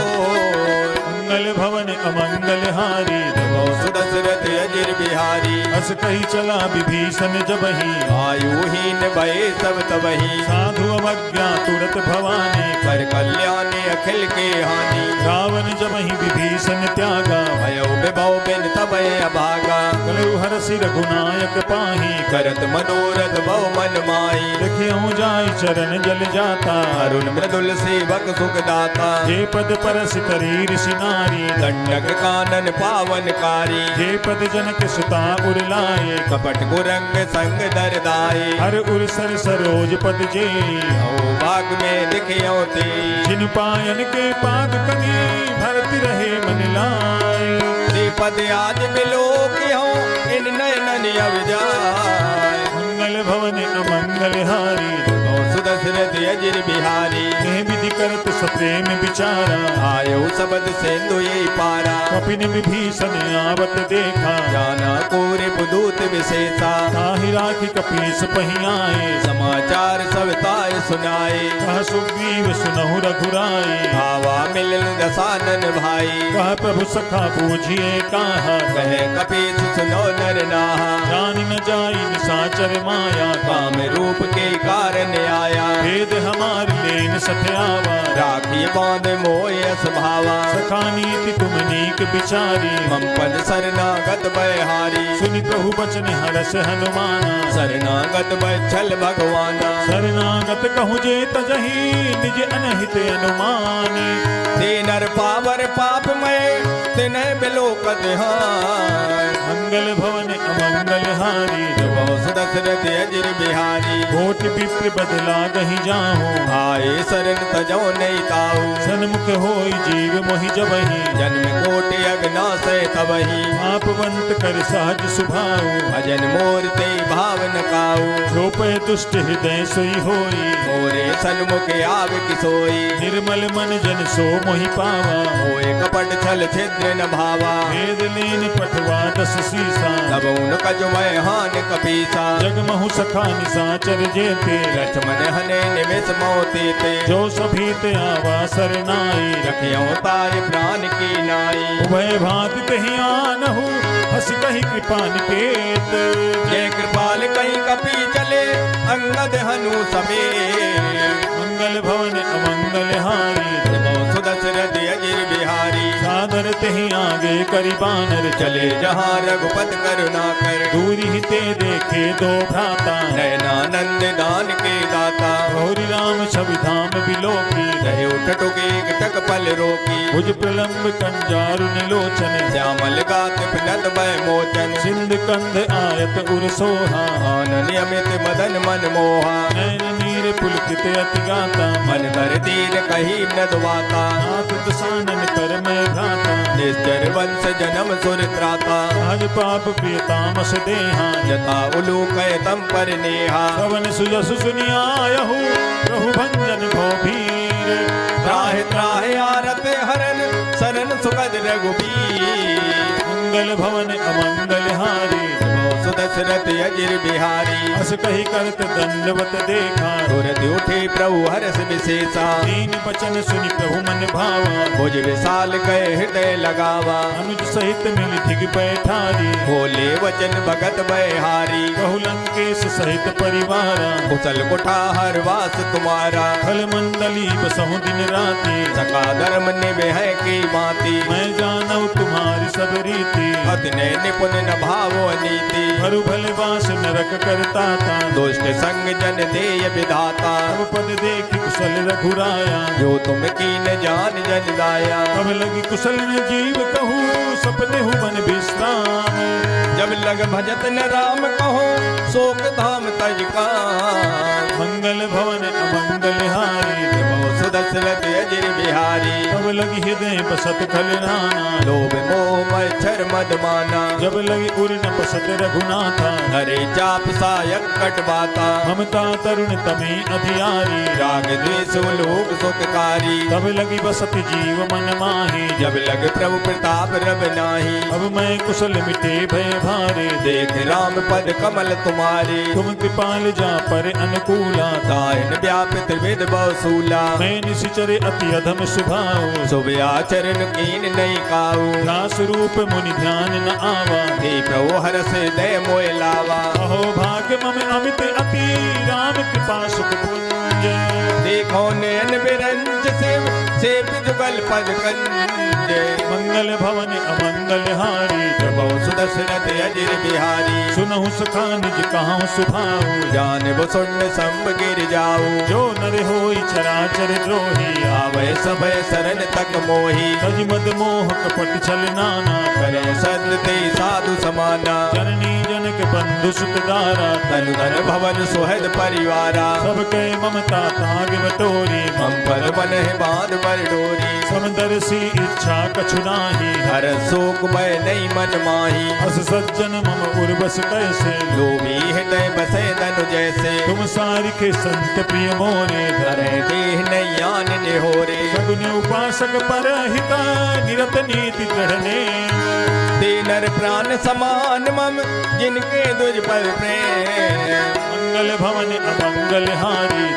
मंगल भवन अमंगल हारी सुदशरथ अजिर बिहारी अस कही चला विभीषण जबहि आयुहीन भये सब तबही साधु अवज्ञा तुरत भवानी कर कल्याणी अखिल के हानि रावण जबहि विभीषण त्यागा भयो विभव बिन तबय अभागा कलु हरसि रघुनायक पाही करत मनोरथ भव मन माई देखियो जाय चरण जल जाता अरुण मृदुल सेवक सुख दाता जे पद परस तरीर सिनारी दंडक कानन पावनकारी जे पद जनक सुता उरलाए कपट कुरंग संग दरदाई हर उर सर सरोज पद जे ओ बाग में दिखियो ते जिन पायन के पाद कनी भरती रहे मन लाए पद आज मिलो क्यों इन नयनन अवजाय मंगल भवन अमंगल हारी सुदशरथ अजिर बिहारी कह विधि करत सप्रेम विचारा आयो सबद सेंदु ये पारा कपिन विभीषण आवत देखा जाना कोरे पुदूत विशेषा ताहि राखी कपीस पहियाए समाचार सब ताय सुनाए कह सुग्रीव सुनहु रघुराई भावा मिलन दसानन भाई कह प्रभु सखा बूझिए कहा कहे कपीस सुनो नर नाहा जान न जाई निशाचर माया काम रूप के कारण आया भेद हमारी लेन सत्यावा राखी बांध मोयस भावा सखा नीति तुम नीक बिचारी मंपन शरणागत बहारी सुनि प्रभु बचन हरस हनुमाना शरणागत बच्छल भगवाना शरणागत कहु जे तजहि निज अनहित अनुमानी ते नर पावर पाप में तिन्ह बिलोकत हाय मंगल भवन अमंगल हारी बहु सुदशरथ अजिर बिहारी कोट विप्र बदला गहि जाहू आए शरण तजो नहीं ताऊ सन्मुख होई जीव मोहि जबहि जन्म कोटि अग्ना से तबही आपवंत कर सहज सुभाऊ भजन मोर ते भावन काऊ छोपय दुष्ट हृदय सोई होई मोरे सन्मुख आव किसोई निर्मल मन जन सो मोहि पावा होए कपट छल छिद्र न भावा वेद लीन पठवा दस सीसा तब उन कजमय हान कपीसा जगमहु सखा निसाचर जेते लक्ष्मण हने निमिष मोती ते जो सभी ते आवा सरनाई रखियो तार प्राण की नाई उभय भांति तहि आनहु हस कहि कृपा निकेत ये कृपाल कहीं कपी चले अंगद हनु समेत मंगल भवन अमंगल हारी सुदशरथ अजिर बिहारी सादर तहि आगे करि बानर चले जहाँ रघुपत करुणा कर दूरी ही ते देखे दो भ्राता नयनानंद दान के दाता गौरी राम छवि धाम बिलोकी रहे उठ टुके टक पल रोकी भुज प्रलंब कंजारु निलोचन श्यामल गात पिनत भय मोचन सिंध कंध आयत उर सोहा आनन अमित मदन मन मोहा नैन नीर पुलकित अति गाता मन कर दीन कही नदवाता नाथ दसानन कर मैं भ्राता निश्चर वंश जन्म सुर त्राता सहज पाप प्रियतामस देहा यथा उलूक तम पर नेहा पवन सुजसु सुनियायहु प्रभु भंजन भो भीर त्राहि त्राहि आरत हरन शरण सुखद रघुबीर मंगल भवन अमंगल हारी दशरथ अजिर बिहारी। अस कही करत दंडवत देखा, तुरत उठे प्रभु हर्ष विशेषा। दीन बचन सुनि प्रभु मन भावा, भुज विशाल गए हृदय लगावा। अनुज सहित मिल धिग पैठारी, बोले वचन भगत बहारी। कहु लंकेश सहित परिवारा, कुशल कुठार वास तुम्हारा। खल मंडली बसहु दिन राति, सका धर्म निभे है की बाती। मैं जानऊ तुम्हारी सब रीति, अति ने निपुण न भावो नीति। हरु भले वास नरक करता था, दुष्ट संग जन देय विधाता। अब पद देखि कुशल रघुराया, जो तुम कीन जान जन दाया। अब लगी कुशल न जीव कहूँ, सपने हूँ मन विश्राम। जब लग भजत न राम कहो, शोक धाम तज कान। मंगल भवन अमंगल हारी, सुदशरथ अजिर बिहारी। तब लगी हृदय बसत खल नाना, लोभ मोह मच्छर मद माना। जब लगी उर न बसत रघुनाथा, हरे चाप सायक कटवाता। ममता तरुण तमे अधियारी, राग द्वेष लोक सुखकारी। तब लगी बसत जीव मन माही, जब लग प्रभु प्रताप रब नाही। अब मैं कुशल मिटे भय भारे, देख राम पद कमल तुम्हारे। तुम कृपाल जा पर अनुकूला, दायन व्यापित विद बहुसूला। मैं निशिचरे अति अधम सुभाओ, शुभ आचरण कीन नहीं काऊ। दास रूप मुनि ध्यान न आवा, हे प्रभु हरस दय मोय लावा। अहो भाग्य मम अमित अति, राम कृपा सुख पुंज। देखो नयन बिरंज से जुगल पद कंज। मंगल भवन अमंगल हारी, प्रभु सुदशरथ अजिर बिहारी। सुनहु सखा निज कहां सुभाऊ, जान सुन संब गिर जाऊ। जो नर होई चराचर द्रोही, आवे सभय शरण तक मोही। तज मद मोह कपट छल नाना, करे सत ते साधु समाना। जननी जनक बंधु सुत दारा, तनु धन भवन सुहद परिवारा। सब के ममता ताग बटोरी, हम पर बन है बांध पर डोरी। समदर्शी इच्छा कछु नाही, हर शोक भय नहीं मन माही। अस सज्जन मम उर्वस कैसे, लोभी हृदय बसे धनु जैसे। तुम सारिखे संत प्रिय मोरे, धरे देह नहीं आन निहोरे। सगुन उपासक पर हिता, निरत नीति दृढ़ने। ते नर प्राण समान मम, जिनके दुज पर प्रेम। मंगल भवन अमंगल हारी,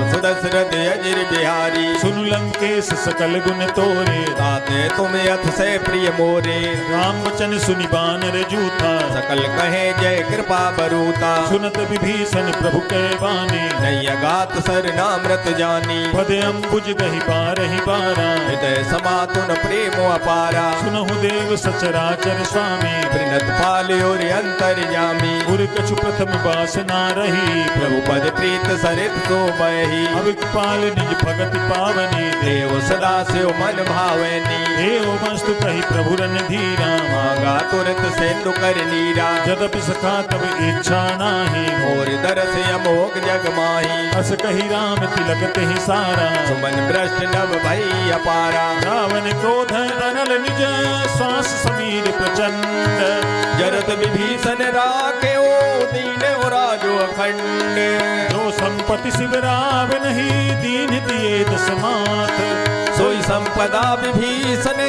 सुदशरथ अजिर बिहारी। सुन लंकेश सकल गुण तोरे, ताते तुम अथ से प्रिय मोरे। राम वचन सुनि बानर जूथा, सकल कहे जय कृपा बरूता। सुनत विभीषण प्रभु के बानी, नहीं अगात सर नामृत जानी। पद अम्बुज गहि बारहि बारा, हृदय समातुन प्रेम अपारा। सुनहु देव सचराचर स्वामी, प्रिनत पाल और अंतर जामी। गुर कछु प्रथम वासना रही, प्रभु पद प्रीत सरित सो बही। अब कृपाल निज भगति पावनी, देव सदा से मन भावनी। देव मस्तु कही प्रभु रन धीरा, मांगा तुरंत सेंदु कर नीरा। जदपि सखा तब इच्छा नाही, और दरस अमोघ जग माही। अस कही राम तिलक तेहि सारा, सुमन भ्रष्ट नभ भई अपारा। रावण क्रोध अनल निज, श्वास समीर प्रचंड। जरत विभीषण राखे ओ दीन और राजो अखंड। जो संपत्ति शिवराव नहीं, दीन दिए दस माथ। सोई संपदा विभीषण,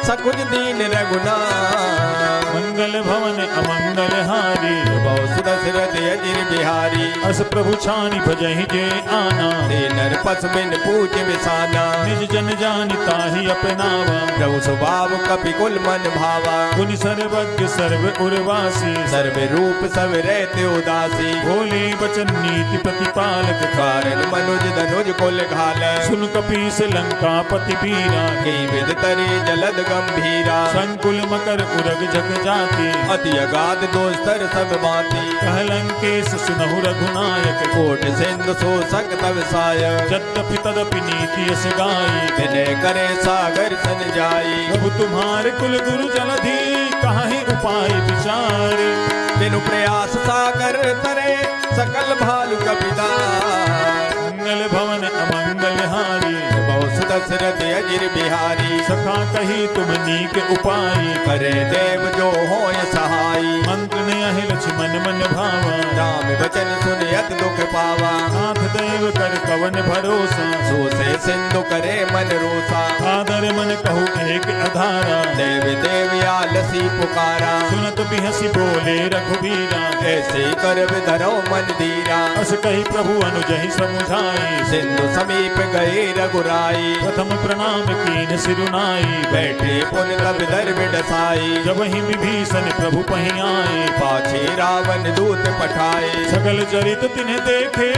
सकुज दीन रघुनाथ। मंगल भवन अमंगल हारी, बहु सुदशरथ अजिर बिहारी। अस प्रभु छानि भजहि जे आना, ते नर पस बिन पूज विसाना। निज जन जानि ताहि अपनावा, प्रभु स्वभाव कपि कुल मन भावा। गुनि सर्वज्ञ सर्व उर्वासी, सर्व रूप सब रहते उदासी। भोले बचन नीति प्रतिपालक, कारण मनुज धनुज कुल घाल। सुन कपीस लंकापति बीरा, के विद तरे जलद गंभीरा। संकुल मकर उरग जग जाति, अति अगाध दोस्तर सब बाती। कह लंकेश सुनहु रघुनायक, कोट सिंधु शोषक तव साय। यद्यपि तदपि नीति यस गाई, विनय करे सागर सन जाई। प्रभु तुम्हारे कुल गुरु जलधि, काहि उपाय विचारे। बिनु प्रयास सागर तरे, सकल भालु कपिदार। मंगल भवन अमंगल हारी, बहु सुदशरथ अजिर बिहारी। सखा कही तुम नीक उपाय, करे देव जो होय सहाई। मंत्र ने अहि लक्ष्मण मन भावा। राम वचन सुनियत दुख पावा। नाथ देव कर कवन भरोसा, सो से सिंधु करे मन रोसा, आदर मन कहू एक अधारा, देव देव आलसी पुकारा, सुनत बिहसी बोले रघुबीरा, ऐसे कर धरो मन धीरा, अस कही प्रभु अनुजहि समुझाई, सिंधु समीप गए रघुराई, प्रथम प्रणाम कीन सिरुनाई, बैठे पुन तब दर बिडसाई, जब ही विभीषण प्रभु पही आए, पाछे रावण दूत पठाए, सकल चरित तिन्ह देखे,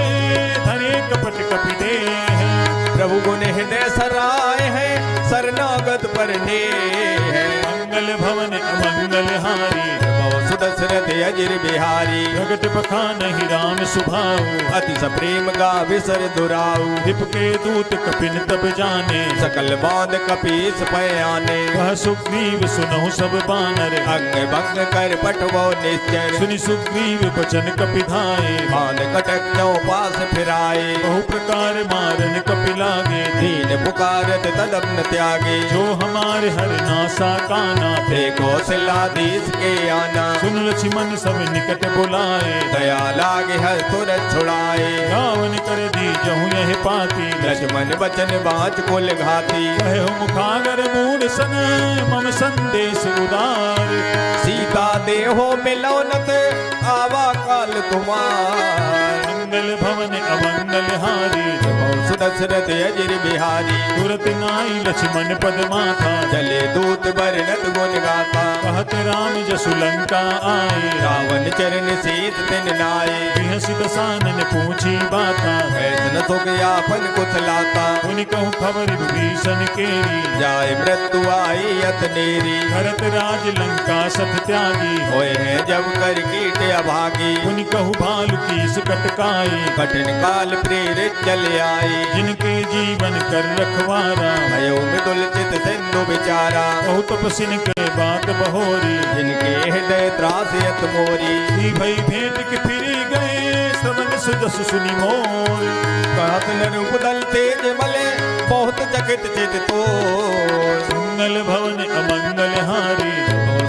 धरे कपट कपि देह, प्रभु गुण हृदय सराय है, शरणागत पर ने है, मंगल भवन अमंगल हारी, सुदशरथ अजिर बिहारी, जगत बखानहि राम सुभाऊ, अति सप्रेम गावि सर दुराऊ, हिप के दूत कपिन तब जाने, सकल बांध कपीस पयाने, वह सुग्रीव सुनहु सब बानर, अंग भंग कर पटवो निश्चर, सुनि सुग्रीव बचन कपि धाये, मान कटक नौ पास फिराए, बहु प्रकार मारन कपि लागे, दीन पुकारत तदप न त्यागे, जो हमारे हर नासा काना, थे कौशलाधीश के आना, सुन लक्ष्मण सब निकट बुलाए, दया लागे हर तुरंत छुड़ाए, रावण कर दी जहु यह पाती, लक्ष्मण बचन बाँच कुल घाती, कहो मुखागर मूढ़ सन मम संदेश उदार, सीता देहो मिलौनत आवा काल तुम्हार, मंगल भवन अमंगल हारी, सुदशरथ अजिर बिहारी, तुरत नाई लक्ष्मण पद माथा, चले दूत बरनत गुण गाथा, कहत राम जसु लंका आए, रावण चरण सीत तिन नाये, बिहसि दसानन पूछी बाता, ऐसन सुख यापन कुशलाता, उन कहूँ खबर विभीषण केरी, जाय मृत्यु आई अतनेरी, भरत राज लंका सत त्यागी, होए हैं जब कर कीट अभागी, उन कहूँ भालु कीस कटकाई, कठिन काल प्रेरित चले आए, जिनके जीवन कर रखवारा, भयो मृदुल चित सिंधु विचारा, बहु तपसिन के बात बहोरी, जिनके हृदय त्रासयत मोरी, श्री भई भेंट के फिरी गए, श्रवण सुजस सुनि मोर, कहत नर उदल तेज मले, बहुत चकित चित तोर, मंगल भवन अमंगल हारी,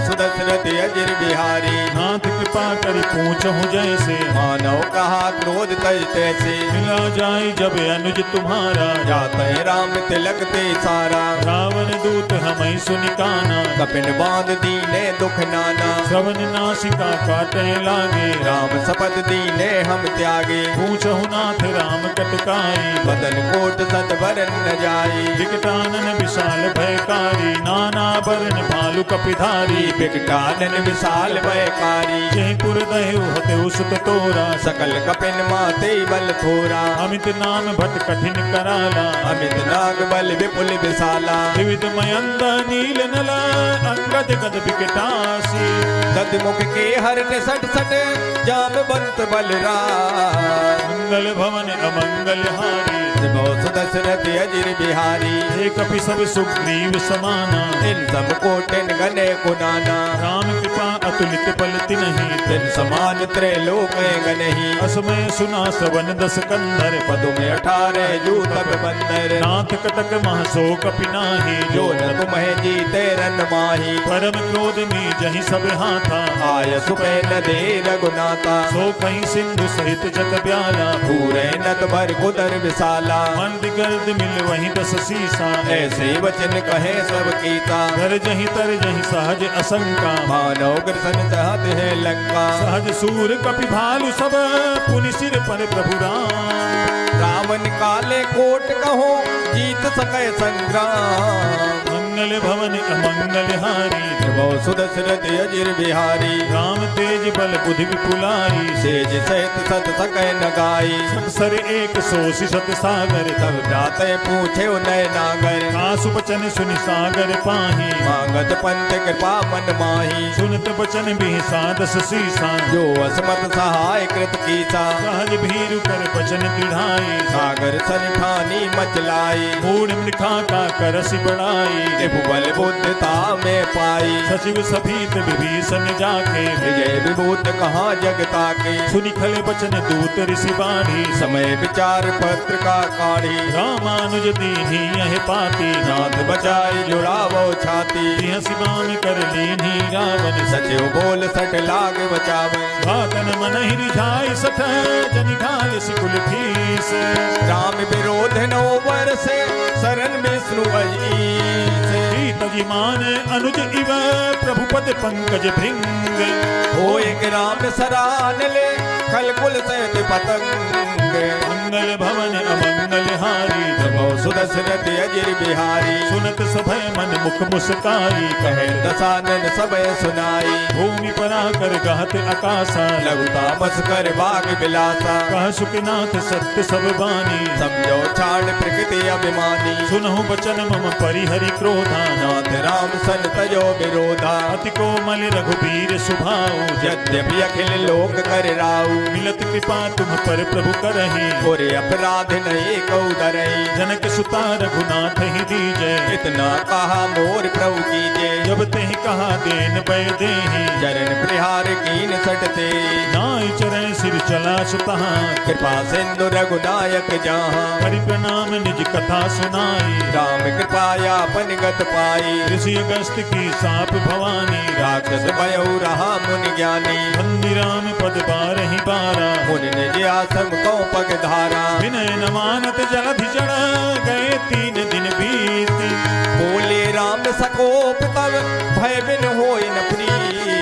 सुदशरथ अजिर बिहारी, नाथ कृपा करि पूछहु जैसे, मानव कहा क्रोध तज तैसे, मिला जाय जब अनुज तुम्हारा, जाते राम तिलक ते सारा, रावण दूत हमें सुनि काना, कपिन बांध दीने दुख नाना, श्रवण नासिका काटे लागे, राम शपथ दीने हम त्यागे, पूछहु नाथ राम कटकाई, बदन कोट सत बरन न जाई, विकटानन विशाल भयकारी, नाना बरन भालु कपिधारी, विकटानन विशाल भयकारी, जय पुर दहु हतेउ सुत तोरा, सकल कपिन माते बल थोरा, अमित नाम भट कठिन कराला, अमित नाग बल विपुल विशाला, विविध मयंद नील नल अंगद गद विकटासी, दद मुख के हरट सट सट जामवंत बलराम, मंगल भवन अमंगल हारी, सुदशरथ अजिर बिहारी, हे कपि सब सुग्रीव समाना, इन सब कोटिन गने कुनाना, राम कृपा अतुलित बल तिन्हि, तिन समान त्रैलोक गनहि, असमय सुना श्रवण दस कंधर, पदु में 18 जूतक बंदर, नाथ कटक महसो कपि नाही, जो न तुम्हें जीते रन माही, परम क्रोध में जहि सब हाथा, आय सुपे न दे रघुनाथा, सो कहीं सिंधु सहित जग ब्याला, पूरे नत भर कुदर विशाला, मंद गर्द मिल वहीं दस सीसा, ऐसे वचन कहे सब कीता, घर जहीं तर जहीं सहज असंका, मानव ग्रसन चाहत है लंका, सहज सूर कपि भालु सब पुनि सिर पर प्रभु राम, रावण काले कोट कहो जीत सके संग्राम, मंगल भवन अमंगल हारी, सुदशरथ अजिर बिहारी, राम तेज बल बुद्धि विपुलाई, सेज सहित सत सकै न गाई, सत सर एक सोसी सत सागर, तब जाते पूछे उनय नागर, कासु बचन सुनि सागर पाही, मांगत पंथ कृपा मन माही, सुनत बचन बिहसा दस सीसा, जो असमत सहाय कृत कीसा, सहज भीरु कर बचन दृढ़ाई, सागर सन ठानी मचलाई, मूढ़ मृखा का करसि बढ़ाई, भुवल बुद्धता में पाई। सचिव सभीत विभीषण जाके विजय विभूत कहाँ जगता के। सुनि खले बचन दूत ऋषि बाणी समय विचार पत्र का काढ़ी। रामानुज दीन्ही यह पाती नाथ बचाई जुड़ावो छाती। सिबान कर लीन्ही रावण सचिव बोल सट लाग बचावे। घातन मन ही रिझाई सठ जनि घाल सिकुल ठीस। राम विरोध नो बरसे शरण विष्णु अजीस। तजी मान अनुज इव प्रभुपद पंकज भृंग। हो एक राम सरान ले खल कुल सहित पतंग। मंगल भवन अमंगल हारी जबो सुदशरथ अजिर बिहारी। सुनत सभय मन मुख मुस्काई कहे दसानन सबय सुनाई। भूमि परा कर गहत आकाशा लघुता बस कर बाग बिलासा। कह सुखनाथ सत्य सब बानी समझो छाड़ प्रकृति अभिमानी। सुनहु बचन मम परिहरि क्रोधा नाथ राम सन तजो विरोधा। अति कोमल रघुबीर सुभाऊ यद्यपि अखिल लोक कर राऊ। मिलत कृपा तुम पर प्रभु करहि और अपराध नहीं कौ डरई। जनक सुता रघुनाथ ही दीजय इतना कहा मोर प्रभु कीजे। जब तेहि कहा देन पै देहि चरण प्रहार कीन सटते। नाई चरण सिर चला सुतहा कृपा सिंधु रघुनायक जहाँ। हरि प्रणाम निज कथा सुनाई राम कृपाया अपन गत पाई। ऋषि अगस्त की साप भवानी राक्षस भयउ रहा मुनि ज्ञानी। बंदी राम पद बारहि बारा मुनि निज आसम को पग धारा। विनय न मानत जलधि चढ़ गए 3 दिन बीती। बोले राम सकोप तब भय बिन होई न प्रीति।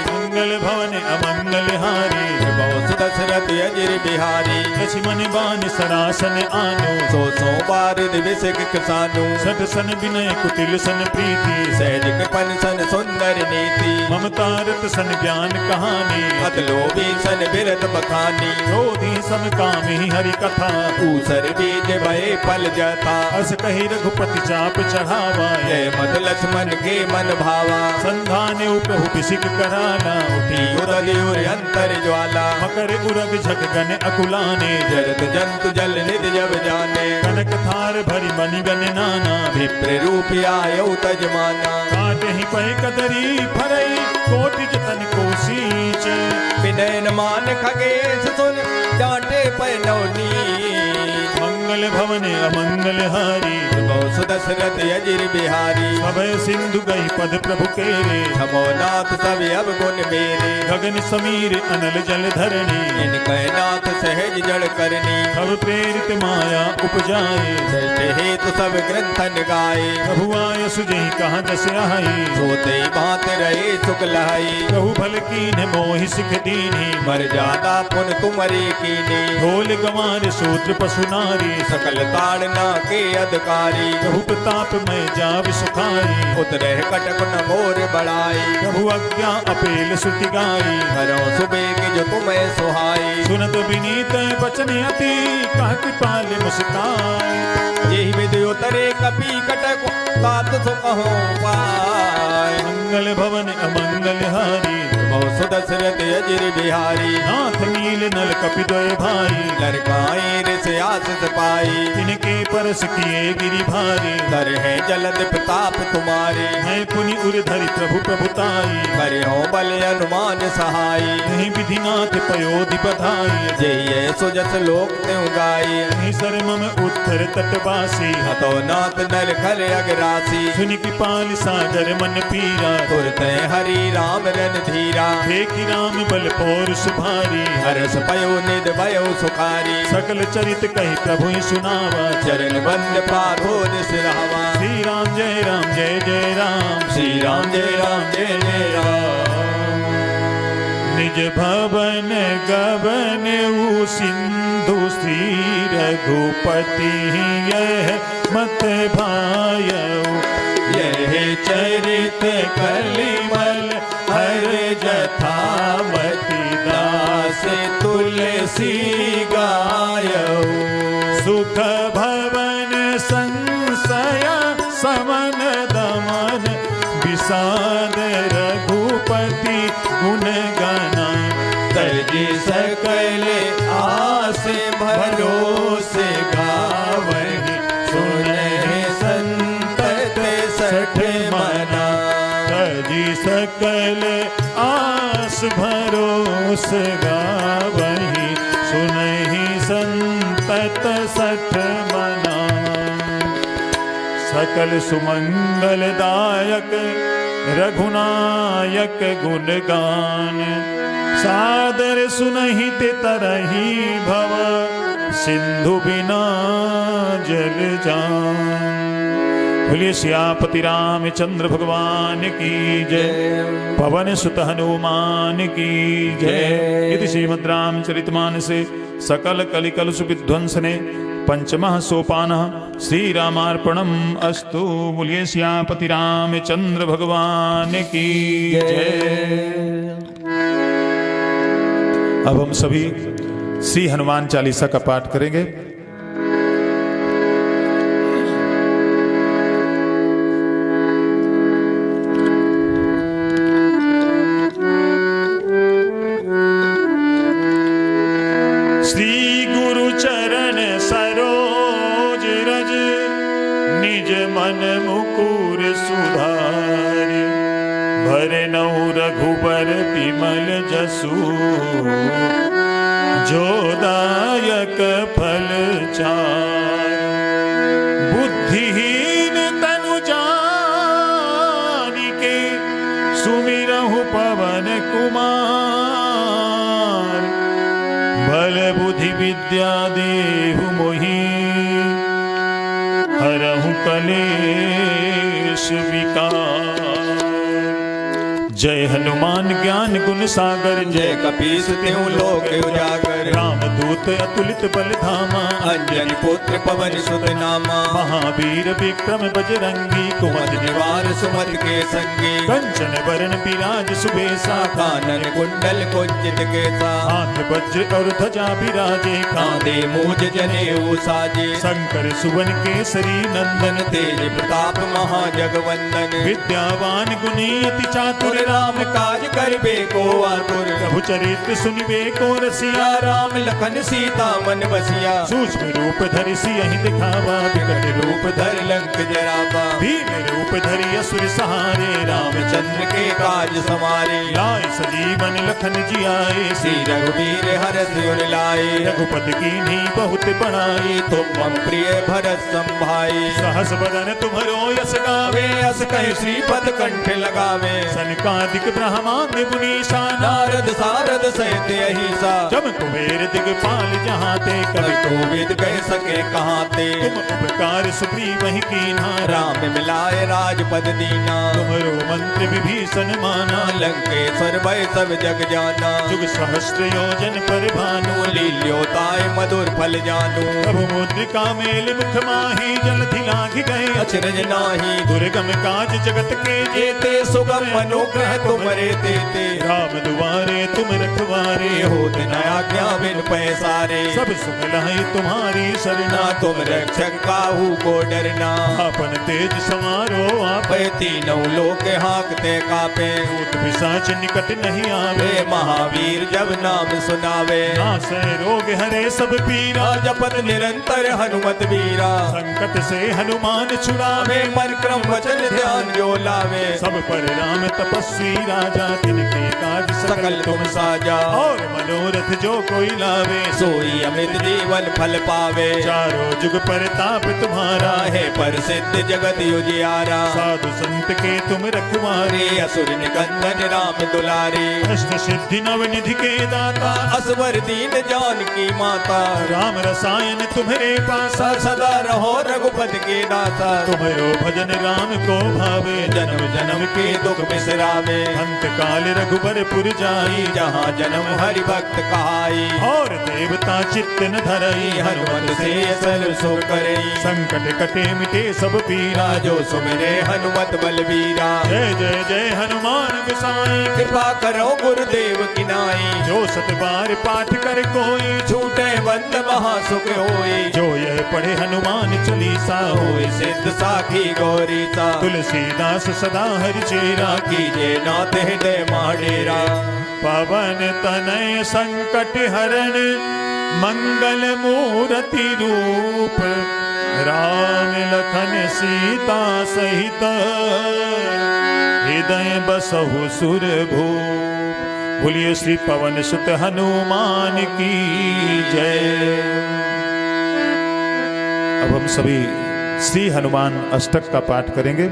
मंगल भवन अमंगल हारी बहुत दशरथ अजिर बिहारी। लक्ष्मण बान सरासन आनो सो बार दिवसिक किसानु। सठ सन विनय कुटिल सन प्रीति सहज कृपन सन सुंदर नीति। ममता रत सन ज्ञान कहानी अत लोभी सन बिरत बखानी। क्रोधी सम कामी हरि कथा ऊसर बीज भय फल जथा। अस कही रघुपति चाप चढ़ावा जय मत लक्ष्मण के मन भावा। संधान प्रभु बिसिक कराला उठी उदय अंतर ज्वाला। मकर उरग झक गन अकुलाने जरत जंतु जल निध जब जाने। कनक थार भरी मणि गन नाना विप्र रूप आयो तजमाना। काटे ही पै कदरी फरई कोटि जतन को सींच। विनय न मान खगेश सुन डांटे पै नवनी। मंगल भवन अमंगल हारी बहुत दशरथ अजिर बिहारी। अभय सिंधु गई पद प्रभु केरे थमो नाथ सब अब गुण मेरे। गगन समीर अनल जल धरणी इनके नाथ सहज जड़ करनी। अब प्रेरित माया उपजाए सृष्टि हेतु सब ग्रंथन गाए। प्रभु आय सुजहि कहाँ दस आई सोते भांत रहे सुख लहाई। प्रभु भल कीन मोहि सिख दीनी मर जादा पुन तुमरे कीने। ढोल गंवार सूत्र पशु नारी सकल ताड़ना के अधिकारी। प्रभु प्रताप में जाव सुखाई उतरे कटक न मोर बढ़ाई। प्रभु आज्ञा अपेल सुति गाई हरो सुबेग जो तुम्हें सुहाई। सुनत विनीत बचन अति कह कृपाल मुस्काई। यही विधि उतरे कपि कटक तात सो कहो पाय। मंगल भवन अमंगल हारी बहुत सुदशरथ अजिर बिहारी। नाथ नील नल कपिद्वय भाई लड़काई ऋष आशीष पाई। इनके परस किए गिरि भारी कर है जलद प्रताप तुम्हारे। मैं पुनि उर धरि प्रभु प्रभुताई करे हो बल अनुमान सहाई। नहीं विधिनाथ पयोधि बधाई जय सुजस लोक त्यों गाई। नहीं सर मम उत्तर तटवासी हतो नाथ नर खल अगरासी। सुनि कृपाल सागर मन पीरा तुरते हरि राम रन धीरा। देखि राम बल पौर सुभारी हरस पयो निध भयो सुखारी। सकल चरित कही प्रभु सुनावा चरण बंद पाथोर सिरहवा। श्री राम जय जय राम श्री राम जय जय राम। निज भवन गवन उ सिंधु श्री रघुपति यह मत भायऊ। यह चरित कलिमल हर जथामति दास तुलसी गायऊ। सुख भवन संशय समन दमन विषाद रघुपति गुण गाना। तज सकल आस भरोसे गावहि सुनहि संतत सठ आस भरोस गावही सुनहि संतत सठ मना सकल सुमंगलदायक रघुनायक गुणगान सादर सुनहि ते तरही भव सिंधु बिना जल जान। बोलिए सियापति रामचंद्र भगवान की जय, पवन सुत हनुमान की जय। इति श्रीमद् रामचरितमानसे सकल कलिकलुष विध्वंसने पंचमः सोपानः श्री रामार्पणम् अस्तु। बोलिए सियापति रामचंद्र भगवान की जय। अब हम सभी श्री हनुमान चालीसा का पाठ करेंगे। श्री गुरु चरण सरोज रज निज मन मुकुर सुधारि भरनहुँ रघुबर बिमल जसु जो दायक फल चार। बुद्धिहीन तनु जानिके सुमिरहु पवन कुमार बल बुद्धि विद्या देहु मोहि हरहु कलेश विकार। जय हनुमान ज्ञान गुण सागर जय कपीस तिहुँ लोक उजागर रामदूत अतुलित बल धामा अंजनी पुत्र पवन सुत नामा महावीर विक्रम बजरंगी कुमति निवार सुमत के संगी कंचन बरन बिराज सुबेसा कानन कुंडल कुंजित केसा हाथ वज्र और ध्वजा बिराजे कांधे मूज जनेऊ साजे शंकर सुवन केसरी नंदन तेज प्रताप महाजगवंदन विद्यावान गुणी अति चातुर राम काज करबे को आतुर प्रभु चरित्र सुनिबे को रसिया राम लखन सीता मन बसिया सूक्ष्म रूप धरि सियहि दिखावा विकट रूप धर लंक जरावा भीम रूप धरि असुर सहारे रामचंद्र के काज समारे लाए सजीवन लखन जियाए श्री रघुवीर हरष उर लाए रघुपति कीन्ही बहुत बड़ाई तुम मम प्रिय भरत संभाई सहस बदन तुम्हरो यस गावे वे अस कहि श्रीपद कंठ लगावे सनकादिक ब्रह्मांड मुनीसा नारद सारद सहित अहिसा जम कुबेर दिगपाल जहाँ ते कवि कवि कोविद कह सके कहाँ ते तुम उपकार सुग्रीव कीन्हा राम मिलाए राजपद दीना तुम्हरो मंत्र विभीषण माना लंकेश्वर भय सब जग जाना जुग सहस्त्र योजन पर भानु लील्योताय मधुर फल जानू प्रभु मुद्रिका मेल मुख माही जलधि लाघ गए अचरज नाही दुर्गम काज जगत के जेते सुगम अनुग्रह तुमरे देते राम दुआरे तुम रखवारे होत न आज्ञा बिन पैसारे सब सुख लहै तुम्हारी सरना ना तुम रक्षक काहू को डरना आपन तेज समारो आप पे तीनों लोक हाकते कापे भूत पिशाच निकट नहीं आवे वे महावीर जब नाम सुनावे नासै रोग हरे सब पीरा जपत निरंतर हनुमत वीरा संकट से हनुमान छुड़ावे वे मन क्रम वचन ध्यान जो लावे सब पर राम तपस्वी राजा तिनके काज सकल तुम साजा और मनोरथ जो कोई लावे सोई अमित जीवन फल पावे चारों जुग परताप तुम्हारा है पर सिद्ध जगत उजियारा साधु संत के तुम रखवारे रे असुर निकंदन राम दुलारे अष्ट सिद्धि नव निधि के दाता असवर दीन जान की माता राम रसायन तुम्हारे पासा सदा रहो रघुपति के दाता तुम्हारो भजन राम को भावे जन्म जन्म के दुख बिसरावे अंत काल रघुबर पुर जाई जहाँ जन्म हरि भक्त कहाई और देवता चित्त न धरई हनुमत से सल सो करे संकट कटे मिटे सब पीरा जो सुमिरे हनुमत बलबीरा जय जय जय हनुमान गोसाई कृपा करो गुरुदेव की नाई जो सत बार पाठ कर कोई छूटे बंद महासुख होई जो यह पढ़े हनुमान चालीसा होई सिद्ध साखी गौरीता तुलसीदास सदा हरि चेरा कीजे नाथ हृदय माडेरा पावन पवन तनय संकट हरण मंगल मूर्ति रूप राम लखन सीता सहित हृदय बसहु सुरभूप। बोलिए श्री पवन सुत हनुमान की जय। अब हम सभी श्री हनुमान अष्टक का पाठ करेंगे।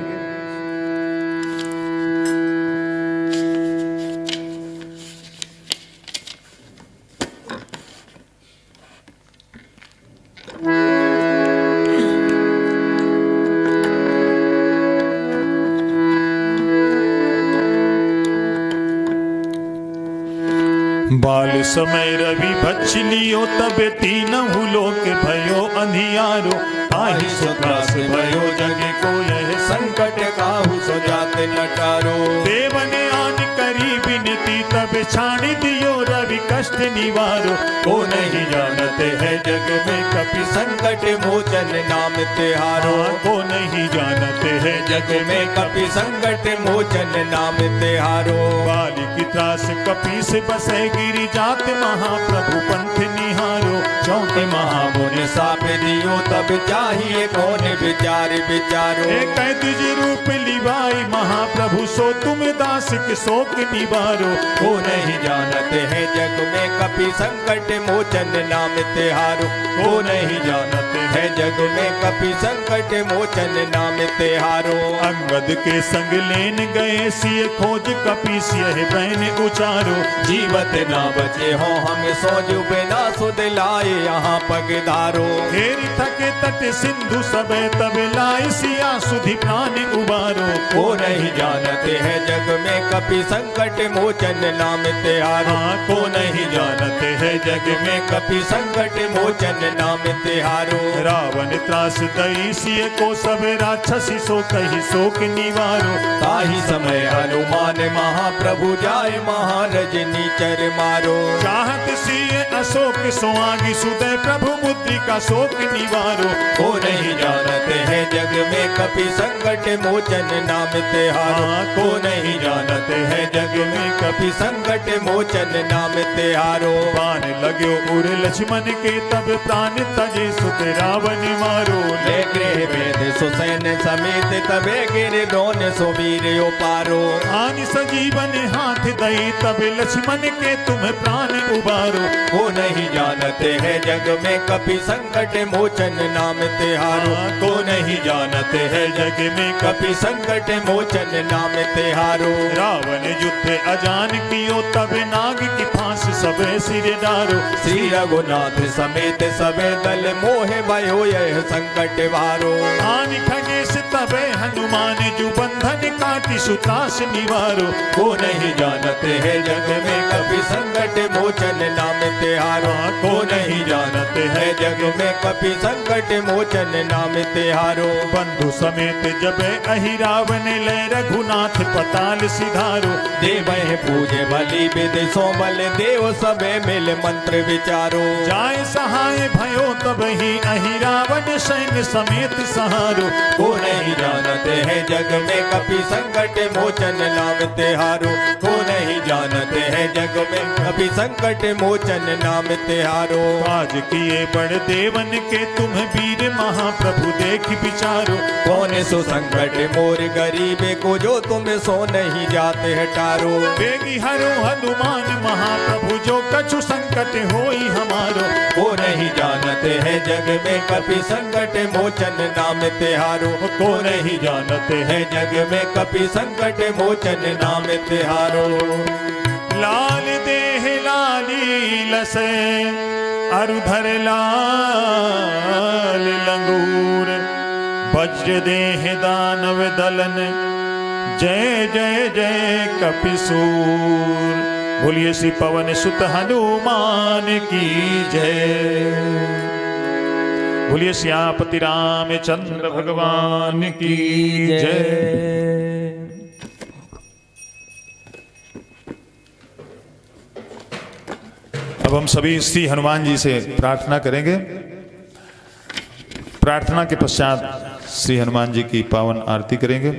बाल समय रवि भक्ष लियो तब तीनहु लोक भयो अंधियारो। ताहि सो त्रास भयो जग को यह संकट काहू सो जाते नटारो। देवन आन करी विनती तब छाणी दियो रवि कष्ट निवारो। को नहीं जानते है जग में कपि संकट मोचन नाम तिहारो। को नहीं जानते है जग में कपि संकट मोचन नाम तिहारो। बाल की त्रास कपि से बसे गिरी जात महाप्रभु पंथ निहारो। चौंके महामुनि साप दियो तब चाहिए कौन विचार विचारो। कैद रूप लिवाई महाप्रभु सो तुम दास के शोक निवारो। को नहीं जानते है जग में कपि संकट मोचन नाम तिहारो। को नहीं जानते है जग में कपि संकट मोचन नाम तिहारो। अंगद के संग लेन गए सिय खोज कपि सिय बहन उचारो। जीवत ना बचे हो हम सोज बिना सुध लाए यहाँ पगधारो। हेरी थके तट सिंधु सबे तब लाए सिया सुधि प्राण उबारो। को नहीं जानते है जग में कपि संकट मोचन नाम तिहारो। को नहीं जानते है जग में कपि संकट मोचन नाम तिहारो। रावण त्रास दई सिय को सब राक्षसी सो कही शोक निवारो। ताहि समय हनुमान महाप्रभु जाय महारजनी चर मारो। चाहत सिय अशोक सोआगी सुदय प्रभु मुद्रिका शोक निवारो। को नहीं जानते है जग में कपि संकट मोचन नाम तिहारो। को नहीं जानते है जग में कपि संकट मोचन नाम तिहारो। बाण लाग्यो उर लक्ष्मण के तब प्राण तजे सुत रावण मारो। ले गृह वेद सुसैन समेत तबे गिर दोन सुबीर पारो। आन सजीवन हाथ दई तब लक्ष्मण के तुम प्राण उबारो। को नहीं जानते है जग में कपि संकट मोचन नाम तिहारो। को नहीं जानते है जग में कपि संकट मोचन नाम तिहारो। रावण युद्ध अजान कियो तब नाग की फांस सबे सिर डारो। श्री रघुनाथ समेत सबे दल मोहे भयो यह संकट वारो। आन खगेश तबे हनुमान जु बंधन काटी सुतास निवारो। को नहीं जानते है जग में कपि संकट मोचन नाम तिहारो। को नहीं जानते है जग में कपि संकट मोचन नाम तिहारो। बंधु समेत जबे अहि रावण ले रघुनाथ पताल सिधारो। देवहि पूजे बलि विधि सो बल देव सबे मिल मंत्र विचारो। जाय सहाय भयो तब ही अहि रावण सैन्य समेत सहारो। को नहीं जानते है जग में कपि संकट मोचन नाम तिहारो। को नहीं जानते है जग में कपि संकट मोचन नाम तिहारो। आज किए बड़ देवन के तुम वीर महाप्रभु देख विचारो। कौन सो संकट मोर गरीबे को जो तुम सो नहीं जाते हटारो। बेगी हरो हनुमान महाप्रभु जो कछु संकट होई हमारो। को नहीं जानते है जग में कपि संकट मोचन नाम तिहारो। को नहीं जानते है जग में कपि संकट मोचन नाम तिहारो। लाल देह लाली लसे अरुधर लाल लंगूर। वज्र देह दानव दलन जय जय जय कपिसूर। बोलिए श्री पवन सुत हनुमान की जय। बोलिए श्यामपति रामचंद्र भगवान की जय। अब हम सभी श्री हनुमान जी से प्रार्थना करेंगे। प्रार्थना के पश्चात श्री हनुमान जी की पावन आरती करेंगे।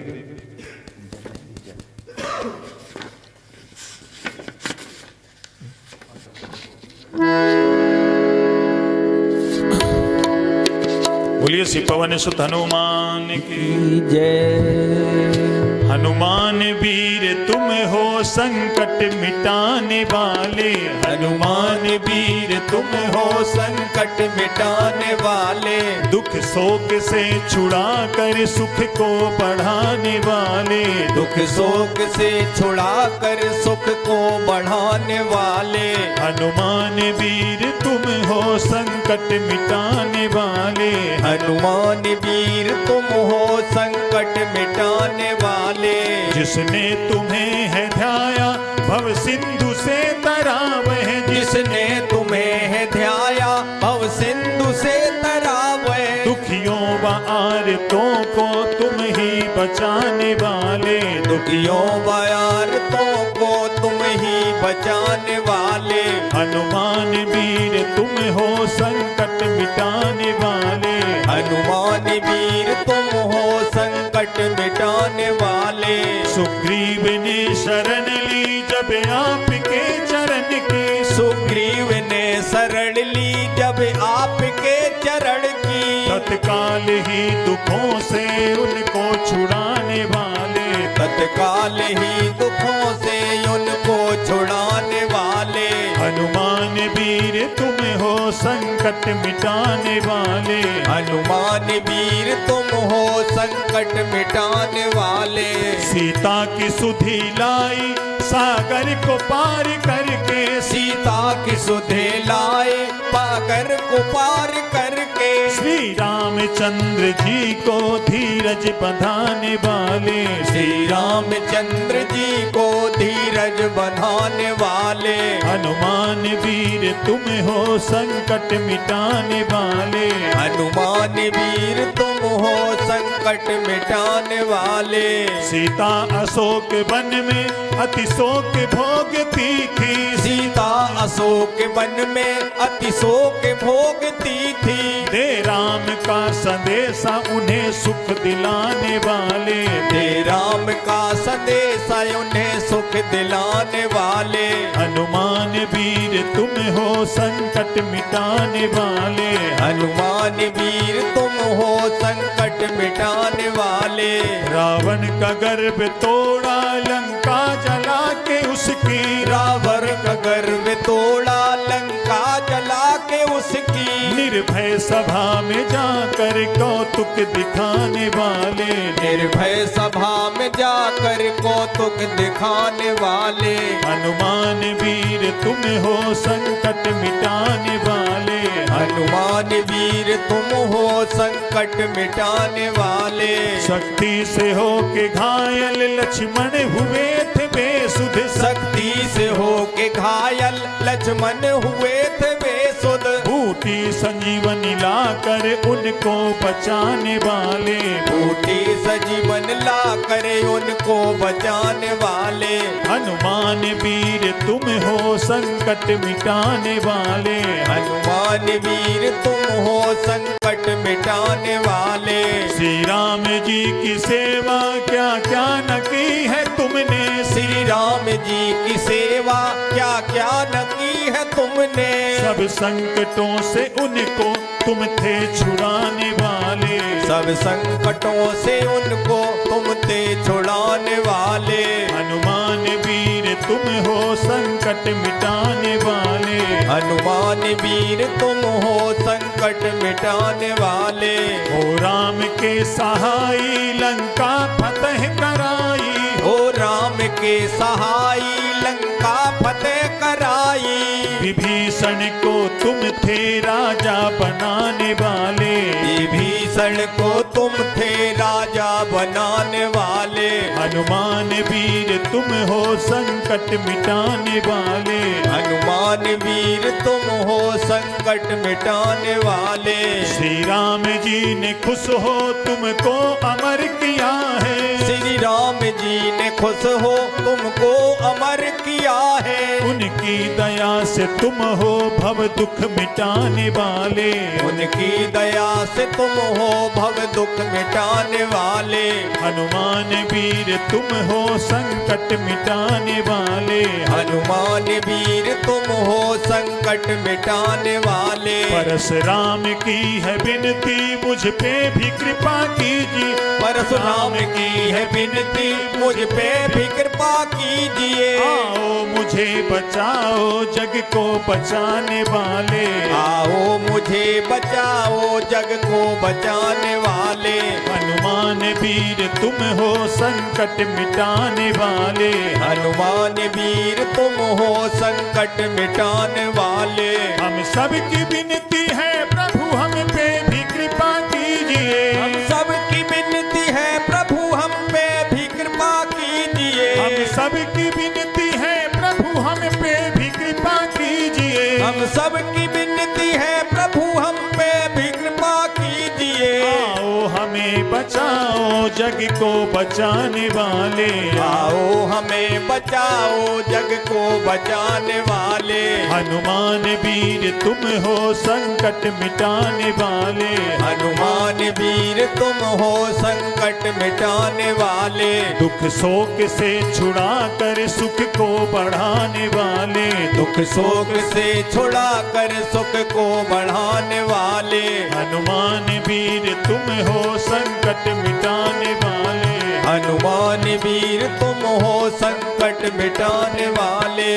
बोलिए श्री पवन सुत हनुमान की जय। हनुमान वीर तुम हो संकट मिटाने वाले। हनुमान वीर तुम हो संकट मिटाने वाले। दुख शोक से छुड़ा कर सुख को बढ़ाने वाले। दुख शोक से छुड़ा कर सुख को बढ़ाने वाले। हनुमान वीर तुम हो संकट मिटाने वाले। हनुमान वीर तुम हो संकट मिटाने वाले। जिसने तुम्हें है ध्याया भव सिंधु से तरा वह। जिसने तुम्हें है ध्याया भव सिंधु से तरा वह। दुखियों व आर्तों को तुम ही बचाने वाले। दुखियों बयारतों को तुम ही बचाने वाले। हनुमान वीर तुम हो संकट मिटाने वाले। हनुमान वीर तुम हो संकट मिटाने वाले। सुग्रीव ने शरण ली जब आपके चरण की। सुग्रीव ने शरण ली जब आपके चरण की। तत्काल ही दुखों से उनको छुड़ाने वाले। तत्काल ही दुखों से उनको छुड़ाने वाले। हनुमान वीर तुम हो संकट मिटाने वाले। हनुमान वीर तुम हो संकट मिटाने वाले। सीता की सुधि लाई सागर को पार करके। सीता की सुधे लाए पाकर को पार करके। श्री रामचंद्र जी को धीरज बंधाने वाले। श्री रामचंद्र जी को धीरज बंधाने वाले। हनुमान वीर तुम हो संकट मिटाने वाले। हनुमान वीर तुम हो संकट मिटाने वाले। सीता अशोक वन में अति शोक भोगती थी। सीता अशोक वन में अति शोक भोगती थी। दे राम का संदेशा उन्हें सुख दिलाने वाले। दे राम का संदेशा उन्हें सुख दिलाने वाले। हनुमान वीर तुम हो संकट मिटाने वाले। हनुमान वीर तुम हो संकट मिटाने वाले। रावण का गर्भ तोड़ा लंका जला के उसकी। रावण का गर्व तोड़ा लंका जला के उसकी। निर्भय सभा में जाकर कौतुक दिखाने वाले। निर्भय सभा में जाकर कौतुक दिखाने वाले। हनुमान वीर तुम हो संकट मिटाने वाले। हनुमान वीर तुम हो संकट मिटाने वाले। शक्ति से हो के घायल लक्ष्मण हुए थे बेसुध। शक्ति से हो के घायल लक्ष्मण हुए थे बेसुध। बूटी संजीवनी लाकर उनको बचाने वाले। बूटी सजीवन ला करे उनको बचाने वाले। हनुमान वीर तुम हो संकट मिटाने वाले। हनुमान वीर तुम हो संकट मिटाने वाले। श्री राम जी की सेवा क्या क्या न की है तुमने। श्री राम जी की सेवा क्या क्या न की है तुमने। सब संकटों से उनको तुम थे छुड़ाने वाले। सब संकटों से उनको तुम थे छुड़ाने वाले। हनुमान वीर तुम हो संकट मिटाने वाले। हनुमान वीर तुम हो संकट मिटाने वाले। हो राम के सहाई लंका फतह कराई। हो राम के सहाई लंका फतेह कराई। विभीषण को तुम थे राजा बनाने वाले। विभीषण को तुम थे राजा बनाने वाले। हनुमान वीर तुम हो संकट मिटाने वाले। हनुमान वीर तुम हो संकट मिटाने वाले। श्री राम जी ने खुश हो तुमको अमर किया है। श्री राम जी ने खुश हो तुमको अमर किया है। उनकी दया से तुम हो भव दुख मिटाने वाले। उनकी दया से तुम हो भव दुख मिटाने वाले। हनुमान वीर तुम हो संकट मिटाने वाले। हनुमान वीर तुम हो संकट मिटाने वाले। परशुराम की है विनती मुझ पे भी कृपा कीजिए। परशुराम की है विनती मुझ पे भी कृपा कीजिए। आओ मुझे बचाओ जग को बचाने वाले। आओ मुझे बचाओ जग को बचाने वाले। हनुमान वीर तुम हो संकट मिटाने वाले। हनुमान वीर तुम हो संकट मिटाने वाले। हम सबकी विनती है प्रभु हम पे भी कृपा कीजिए। हम सबकी विनती है प्रभु हम पे भी कृपा कीजिए। हम सबकी विनती है प्रभु हम पे भी कृपा कीजिए। हम सबकी विनती है प्रभु हम पे भी कृपा कीजिए। आओ हमें बचाओ जग को बचाने वाले। आओ हमें बचाओ जग को बचाने वाले। हनुमान वीर तुम हो संकट मिटाने वाले। हनुमान वीर तुम हो संकट मिटाने वाले। दुख शोक से छुड़ा कर सुख को बढ़ाने वाले। दुख शोक से छुड़ा कर सुख को बढ़ाने वाले। हनुमान वीर तुम हो संकट मिटाने वाले। हनुमान वीर तुम हो संकट मिटाने वाले।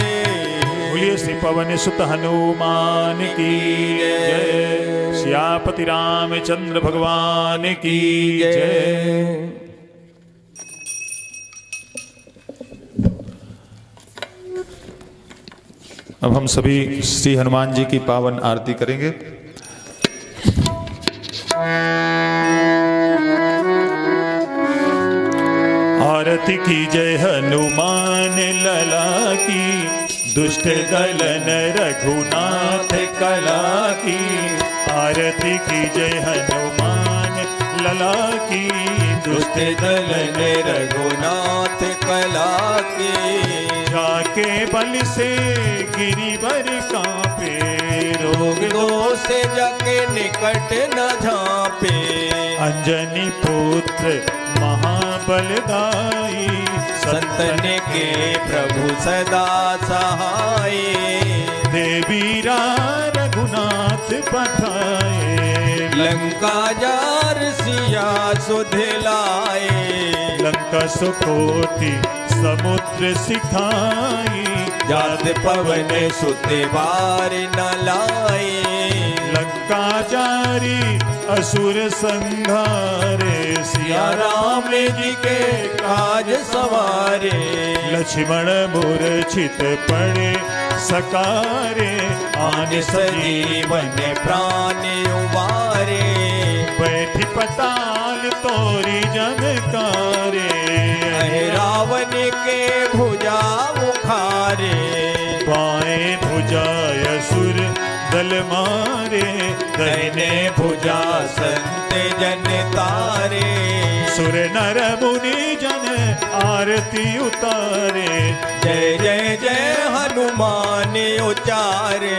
बोलिए श्री पवन सुत हनुमान की जय। सियापति रामचंद्र भगवान की जय। अब हम सभी श्री हनुमान जी की पावन आरती करेंगे। आरती की जय हनुमान लला की। दुष्ट दलन रघुनाथ कला की। आरती की जय हनुमान लला की। दुष्ट दलन रघुनाथ कला की। जाके बल से गिरिवर कांपे। रोग दोष जग निकट न झांपे। अंजनी पुत्र महाबलदाई। संतन के प्रभु सदा सहाय। देवीरा रघुनाथ पठाए। लंका जार सिया सुध लाए। लंका सुकोटि समुद्र सिखाई। जात पवन सुत बार न लाए। लंका जारी असुर संहारे। सिया राम जी के काज सवारे। लक्ष्मण मूर्छित पड़े सकारे। आन सजीवन प्राण उबारे। बैठी पताल तोरी जनकारे। रावण के भुजा उखारे। बाएं भुजा असुर दल मारे। दाहिने भुजा संत जन तारे। सुर नर मुनि जन आरती उतारे। जय जय जय हनुमान उचारे।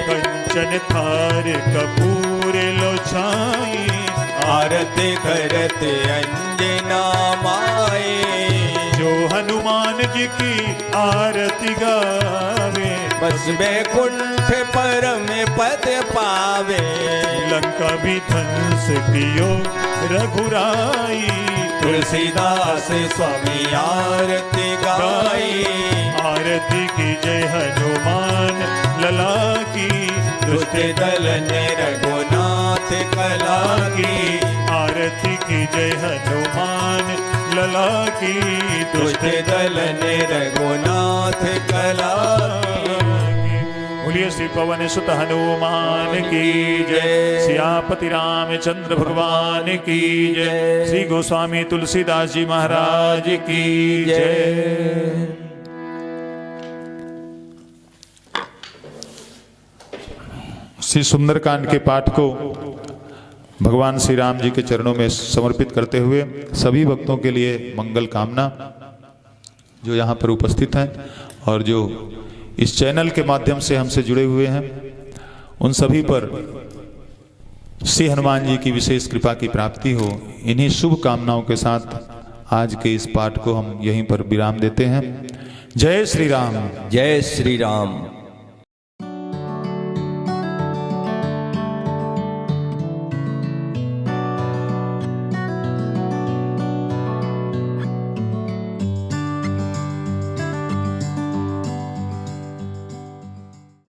कंचन थार कपूर लो छाई। आरती करत अंजना माए। जो हनुमान जी की आरती गावे। बस बैकुंठ परम पद पावे। लंका भी ध्वंस कियो रघुराई। तुलसीदास स्वामी आरती गाई। आरती की जय हनुमान लला की। दुष्ट दलन रघुनाथ कला की। आरती की जय हनुमान लला की। दुष्ट दलन रघुनाथ कला की। बोलिए श्री पवन सुत हनुमान की जय। सियापति रामचंद्र भगवान की जय। श्री गोस्वामी तुलसीदास जी महाराज की जय। श्री सुंदरकांड के पाठ को भगवान श्री राम जी के चरणों में समर्पित करते हुए सभी भक्तों के लिए मंगल कामना जो यहाँ पर उपस्थित हैं और जो इस चैनल के माध्यम से हमसे जुड़े हुए हैं उन सभी पर श्री हनुमान जी की विशेष कृपा की प्राप्ति हो। इन्हीं शुभ कामनाओं के साथ आज के इस पाठ को हम यहीं पर विराम देते हैं। जय श्री राम। जय श्री राम।